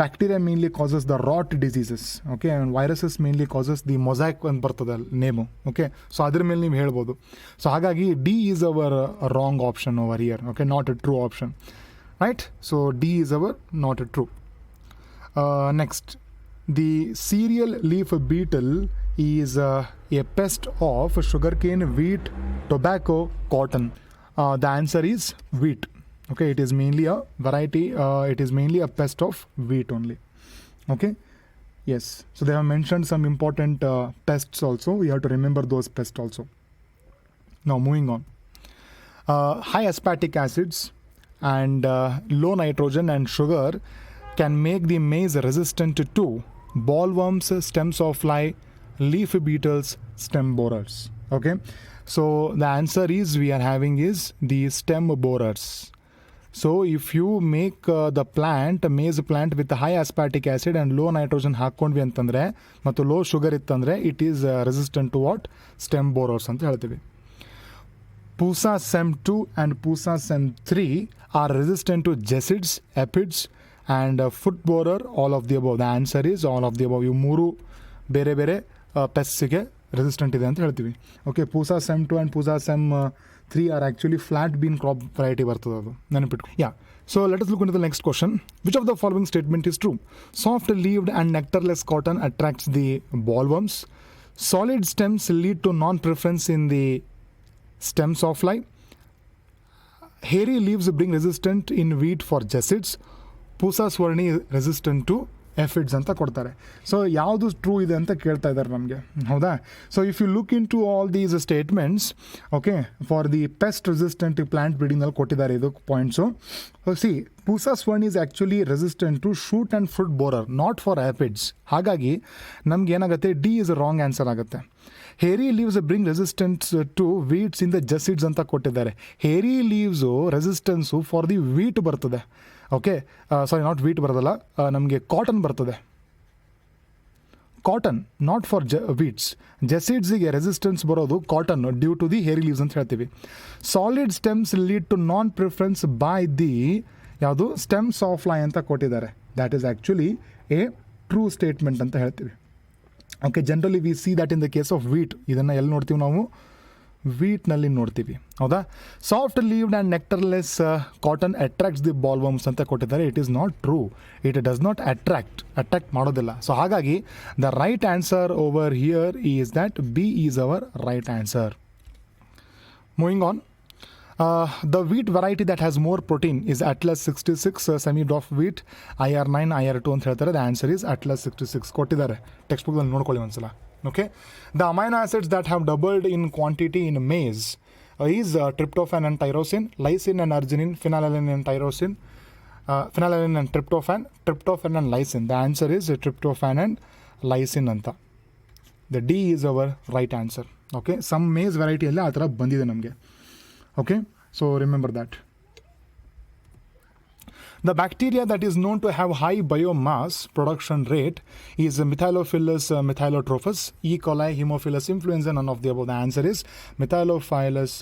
bacteria mainly causes the rot diseases. Okay, and viruses mainly causes the mosaic ಅಂತ ಬರ್ತದೆ ನೇಮು. ಓಕೆ, ಸೊ ಅದ್ರ ಮೇಲೆ ನೀವು ಹೇಳ್ಬೋದು. ಸೊ ಹಾಗಾಗಿ D is our wrong option over here. Okay, not A true option, right. So D is our not A true. Next, the cereal leaf beetle is a pest of sugarcane, wheat, tobacco, cotton. The answer is wheat. Okay, it is mainly a variety, it is mainly a pest of wheat only. Okay, yes, so they have mentioned some important pests also. We have to remember those pests also. Now moving on, high aspartic acids and low nitrogen and sugar can make the maize resistant to bollworms, stems of fly, leaf beetles, stem borers. Okay, so the answer is we are having is the stem borers. So if you make the maize plant with high aspartic acid and low nitrogen ಹಾಕ್ಕೊಂಡ್ವಿ ಅಂತಂದರೆ ಮತ್ತು ಲೋ ಶುಗರ್ ಇತ್ತಂದರೆ it is resistant to what, stem borers ಅಂತ ಹೇಳ್ತೀವಿ. Pusa sem 2 and Pusa sem 3 are resistant to jessids, aphids and foot borer, all of the above. The answer is all of the above. ಇವು ಮೂರು ಬೇರೆ ಬೇರೆ ಪೆಸ್ಟ್ಸ್ಗೆ ರೆಸಿಸ್ಟೆಂಟ್ ಇದೆ ಅಂತ ಹೇಳ್ತೀವಿ. Okay, Pusa sem 2 and Pusa sem 3 are actually flat bean crop variety ಬರ್ತದೆ, ಅದು ನೆನಪಿಟ್ಟು. Yeah, so let us look into the next question. Which of the following statement is true? Soft leaved and nectarless cotton attracts the bollworms. Solid stems lead to non-preference in the stems of fly. Hairy leaves bring resistant in wheat for jessids. Pusa swarni resistant to aphids ಅಂತ ಕೊಡ್ತಾರೆ. ಸೊ ಯಾವುದು ಟ್ರೂ ಇದೆ ಅಂತ ಕೇಳ್ತಾ ಇದ್ದಾರೆ ನಮಗೆ, ಹೌದಾ? So if you look into all these statements, okay, for the pest resistant plant ಬ್ರೀಡಿಂಗಲ್ಲಿ ಕೊಟ್ಟಿದ್ದಾರೆ ಇದು ಪಾಯಿಂಟ್ಸು. ಸಿ, ಪೂಸಾಸ್ one is actually resistant to shoot and fruit borer, not for aphids. ಹಾಗಾಗಿ ನಮ್ಗೆ ಏನಾಗುತ್ತೆ, D is a wrong answer ಆಗುತ್ತೆ. Hairy leaves bring resistance to wheats in the jassids ಅಂತ ಕೊಟ್ಟಿದ್ದಾರೆ. Hairy leaves resistance for the wheat ಬರ್ತದೆ. ಓಕೆ, ಸಾರಿ, ನಾಟ್ ವೀಟ್ ಬರೋದಲ್ಲ, ನಮಗೆ ಕಾಟನ್ ಬರ್ತದೆ. Cotton, not for wheats. ಜೆಸಿಡ್ಸಿಗೆ ರೆಸಿಸ್ಟೆನ್ಸ್ ಬರೋದು cotton due to the hairy leaves ಅಂತ ಹೇಳ್ತೀವಿ. Solid stems lead to non preference by the ಯಾವುದು ಸ್ಟೆಮ್ಸ್ ಆಫ್ ಲೈ ಅಂತ ಕೊಟ್ಟಿದ್ದಾರೆ. That is actually a true statement ಅಂತ ಹೇಳ್ತೀವಿ. Okay, generally we see that in the case of wheat. ಇದನ್ನು ಎಲ್ಲಿ ನೋಡ್ತೀವಿ ನಾವು? ವೀಟ್ನಲ್ಲಿ ನೋಡ್ತೀವಿ, ಹೌದಾ? Soft leaved and nectarless cotton attracts the bollworms ಅಂತ ಕೊಟ್ಟಿದ್ದಾರೆ. It is not true. It does not attract ಮಾಡೋದಿಲ್ಲ. ಸೊ ಹಾಗಾಗಿ the right answer over here is that B is our right answer. Moving on, the wheat variety that has more protein is Atlas 66 semi-doff wheat IR9 IR2 ಅಂತ ಹೇಳ್ತಾರೆ. ದ ಆನ್ಸರ್ ಈಸ್ Atlas 66 ಕೊಟ್ಟಿದ್ದಾರೆ, ಟೆಕ್ಸ್ಟ್ ಬುಕ್ದಲ್ಲಿ ನೋಡ್ಕೊಳ್ಳಿ ಒಂದ್ಸಲ. Okay, the amino acids that have doubled in quantity in maize is tryptophan and tyrosine, lysine and arginine, phenylalanine and tyrosine, phenylalanine and tryptophan and lysine. The answer is tryptophan and lysine anta. The D is our right answer. Okay, some maize variety alla aa thara bandide namge. Okay, so remember that. The bacteria that is known to have high biomass production rate is Methylophilus methylotrophus, E. coli, Haemophilus influenza, none of the above. The answer is Methylophilus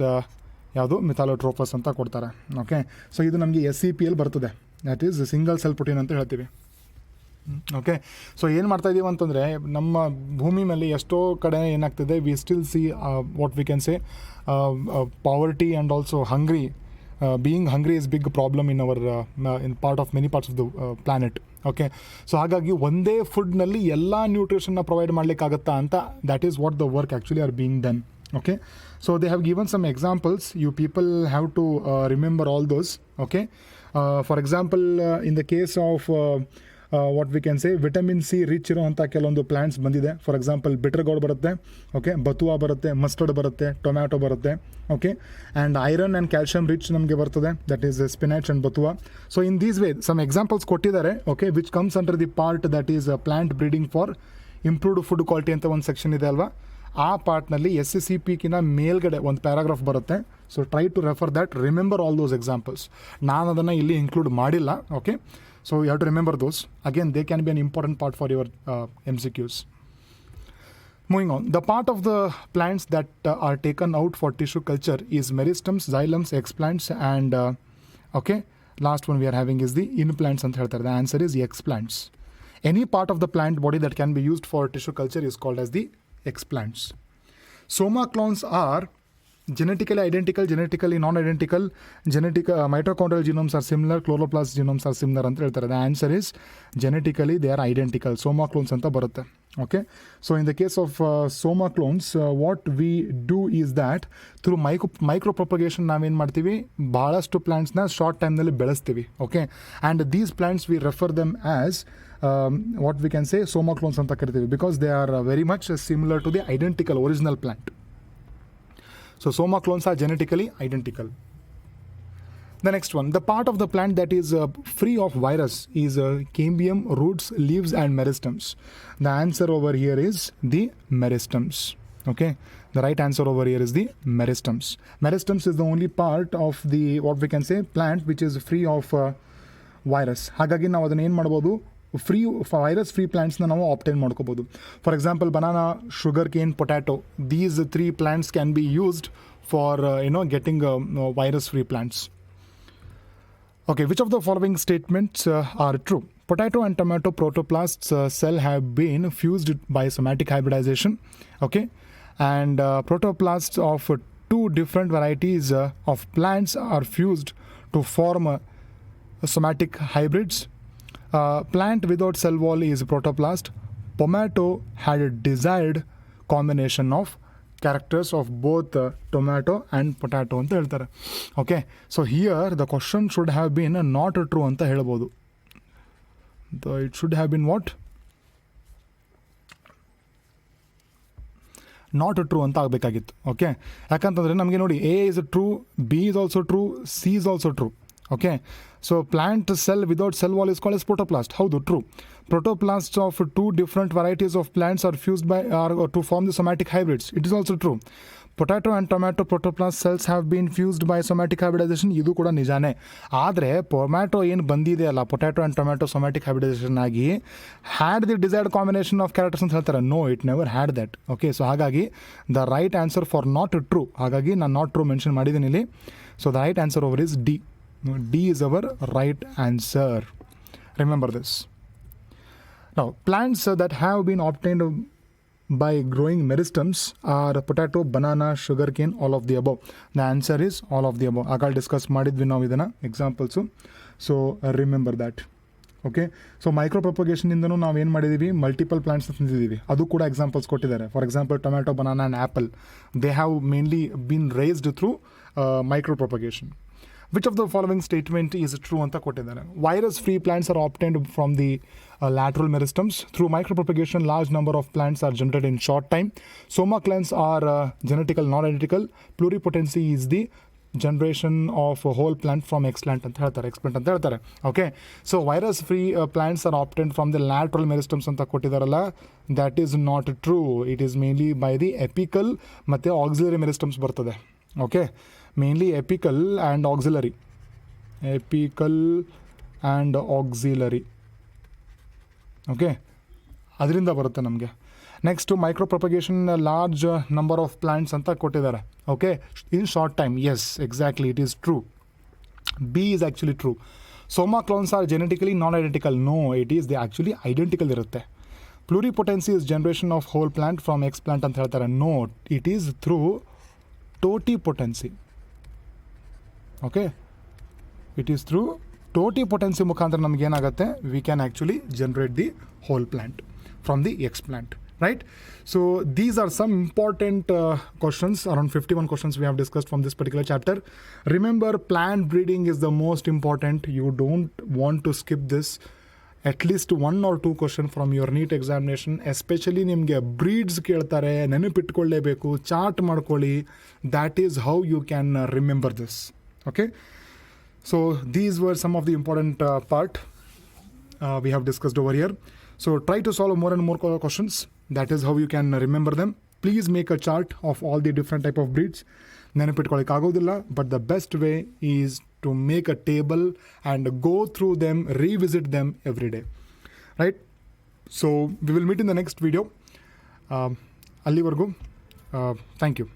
ಯಾವುದು ಮಿಥಾಲೋಟ್ರೋಫಸ್ ಅಂತ ಕೊಡ್ತಾರೆ. ಓಕೆ, ಸೊ ಇದು ನಮಗೆ SCPL ಬರ್ತದೆ, that is single cell protein ಅಂತ ಹೇಳ್ತೀವಿ. ಓಕೆ, ಸೊ ಏನು ಮಾಡ್ತಾ ಇದ್ದೀವಿ ಅಂತಂದರೆ, ನಮ್ಮ ಭೂಮಿ ಮೇಲೆ ಎಷ್ಟೋ ಕಡೆ ಏನಾಗ್ತಿದೆ, we still see what we can say poverty and also hungry. Being hungry is big problem in our in many parts of the planet. Okay, so ಹಾಗಾಗಿ ಒಂದೇ ಫುಡ್ನಲ್ಲಿ ಎಲ್ಲ ನ್ಯೂಟ್ರಿಷನ್ನ ಪ್ರೊವೈಡ್ ಮಾಡಲಿಕ್ಕಾಗತ್ತಾ ಅಂತ, that is what the work actually are being done. Okay, so they have given some examples. You people have to remember all those. Okay, for example, in the case of what we can say vitamin C rich ಇರೋವಂಥ ಕೆಲವೊಂದು ಪ್ಲಾಂಟ್ಸ್ ಬಂದಿದೆ. ಫಾರ್ ಎಕ್ಸಾಂಪಲ್ ಬಿಟ್ರಗೋಡ್ ಬರುತ್ತೆ, ಓಕೆ, ಬತುವಾ ಬರುತ್ತೆ, ಮಸ್ಟರ್ಡ್ ಬರುತ್ತೆ, ಟೊಮ್ಯಾಟೊ ಬರುತ್ತೆ. Okay, and iron and calcium rich ನಮಗೆ ಬರ್ತದೆ, that is spinach and bathua. So in these way some examples ಕೊಟ್ಟಿದ್ದಾರೆ. Okay, which comes under the part that is plant breeding for improved food quality ಅಂತ ಒಂದು ಸೆಕ್ಷನ್ ಇದೆ ಅಲ್ವಾ, ಆ ಪಾರ್ಟ್ನಲ್ಲಿ SCPಕಿನ ಮೇಲ್ಗಡೆ ಒಂದು ಪ್ಯಾರಾಗ್ರಾಫ್ ಬರುತ್ತೆ. So try to refer that, remember all those examples. ನಾನು ಅದನ್ನು ಇಲ್ಲಿ ಇನ್ಕ್ಲೂಡ್ ಮಾಡಿಲ್ಲ. Okay, so you have to remember those. Again, they can be an important part for your MCQs. Moving on, the part of the plants that are taken out for tissue culture is meristems, xylums, explants, and okay, last one we are having is the implants anta heltare. The answer is explants. Any part of the plant body that can be used for tissue culture is called as the explants. Soma clones are genetically identical, genetically non-identical, mitochondrial genomes are similar, chloroplast genomes are similar ಅಂತ ಹೇಳ್ತಾರೆ. The answer is genetically they are identical. Soma clones ಅಂತ ಬರುತ್ತೆ. Okay, so in the case of soma clones, what we do is that through micro propagation ನಾವೇನು ಮಾಡ್ತೀವಿ, ಭಾಳಷ್ಟು ಪ್ಲಾಂಟ್ಸ್ನ ಶಾರ್ಟ್ ಟೈಮ್ನಲ್ಲಿ ಬೆಳೆಸ್ತೀವಿ. Okay, and these plants we refer them as what we can say soma clones ಅಂತ ಕರಿತೀವಿ, because they are very much similar to the identical original plant. So soma clones are genetically identical. The next one, the part of the plant that is free of virus is cambium, roots, leaves and meristems. The answer over here is the meristems. Okay, the right answer over here is the meristems. Meristems is the only part of the what we can say plant which is free of virus. ಹಾಗಾಗಿ ನಾವು ಅದನ್ನು ಏನು ಮಾಡ್ಬೋದು, ವೈರಸ್ ಫ್ರೀ ಪ್ಲಾಂಟ್ಸ್ನ ನಾವು ಆಪ್ಟೈನ್ ಮಾಡ್ಕೋಬೋದು. For example banana, sugar cane, potato, these 3 plants can be used for getting virus free plants. Okay, which of the following statements are true? Potato and tomato protoplasts cell have been fused by somatic hybridization. Okay, and protoplasts of 2 different varieties of plants are fused to form somatic hybrids. Plant without cell wall is protoplast. Tomato had a desired combination of characters of both tomato and potato ಅಂತ ಹೇಳ್ತಾರೆ. Okay, so here the question should have been not true ಅಂತ ಹೇಳ್ಬೋದು. It should have been what? Not true ಅಂತ ಆಗಬೇಕಾಗಿತ್ತು. ಓಕೆ, ಯಾಕಂತಂದರೆ ನಮಗೆ ನೋಡಿ A is true, B is also true, C is also true. Okay, so plant cell without cell wall is called as protoplast. ಹೌದು, true. Protoplasts of two different varieties of plants are fused to form the somatic hybrids. It is also true. Potato and tomato protoplast cells have been fused by somatic hybridization. ಇದು ಕೂಡ ನಿಜಾನೇ. ಆದರೆ ಟೊಮ್ಯಾಟೊ ಏನು ಬಂದಿದೆ ಅಲ್ಲ, potato and tomato somatic hybridisation ಆಗಿ had the desired combination of characters ಅಂತ ಹೇಳ್ತಾರೆ. No, it never had that. Okay, so ಹಾಗಾಗಿ the right answer for not true. ಹಾಗಾಗಿ ನಾನು ನಾಟ್ ಟ್ರೂ ಮೆನ್ಷನ್ ಮಾಡಿದ್ದೀನಿ ಇಲ್ಲಿ. So the right answer over is D. D is our right answer. Remember this. Now, plants that have been obtained by growing meristems are potato, banana, sugarcane, all of the above. The answer is all of the above. Agal discuss ಮಾಡಿದ್ವಿ ನಾವು ಇದನ್ನು examples. So remember that. Okay, so micro propagation ಇಂದನೂ ನಾವು ಏನು ಮಾಡಿದ್ದೀವಿ, ಮಲ್ಟಿಪಲ್ ಪ್ಲಾಂಟ್ಸ್ ತಂದಿದ್ದೀವಿ. ಅದು ಕೂಡ ಎಕ್ಸಾಂಪಲ್ಸ್ ಕೊಟ್ಟಿದ್ದಾರೆ. For example tomato, banana and apple, they have mainly been raised through micro propagation. Which of the following statement is true ಅಂತ ಕೊಟ್ಟಿದ್ದಾರೆ. Virus free plants are obtained from the lateral meristems. Through micropropagation, large number of plants are generated in short time. Soma clans are genetical, non-identical. Pluripotency is the generation of a whole plant from explant ಅಂತ ಹೇಳ್ತಾರೆ. Okay, so virus free plants are obtained from the lateral meristems ಅಂತ ಕೊಟ್ಟಿದ್ದಾರಲ್ಲ, that is not true. It is mainly by the apical ಮತ್ತು ಆಕ್ಸಿಲರಿ ಮೆರಿಸ್ಟಮ್ಸ್ ಬರ್ತದೆ. Okay, mainly apical and auxiliary. Okay, ಅದರಿಂದ ಬರುತ್ತೆ ನಮಗೆ. Next micro propagation, large number of plants ಅಂತ ಕೊಟ್ಟಿದ್ದಾರೆ. Okay, in short time. Yes, exactly, it is true. B is actually true. Somaclones are genetically non identical. No, it is the actually identical ಇರುತ್ತೆ. Pluripotency is generation of whole plant from explant ಅಂತ ಹೇಳ್ತಾರೆ. No, it is through totipotency. Okay, it is through totipotency ಮುಖಾಂತರ ನಮಗೇನಾಗುತ್ತೆ, we can actually generate the whole plant from the explant, right? So these are some important questions, around 51 questions we have discussed from this particular chapter. Remember, plant breeding is the most important. You don't want to skip this. At least 1 or 2 question from your NEET examination, especially ನಿಮಗೆ ಬ್ರೀಡ್ಸ್ ಕೇಳ್ತಾರೆ, ನೆನಪಿಟ್ಕೊಳ್ಳೇಬೇಕು, ಚಾರ್ಟ್ ಮಾಡ್ಕೊಳ್ಳಿ. That is how you can remember this. Okay, so these were some of the important part we have discussed over here. So try to solve more and more questions. That is how you can remember them. Please make a chart of all the different type of breeds. ನೆನಪಿಟ್ಕೊಳ್ಳಿಕ್ಕೆ ಆಗೋದಿಲ್ಲ, but the best way is to make a table and go through them, revisit them every day, right? So we will meet in the next video. Allivargu, thank you.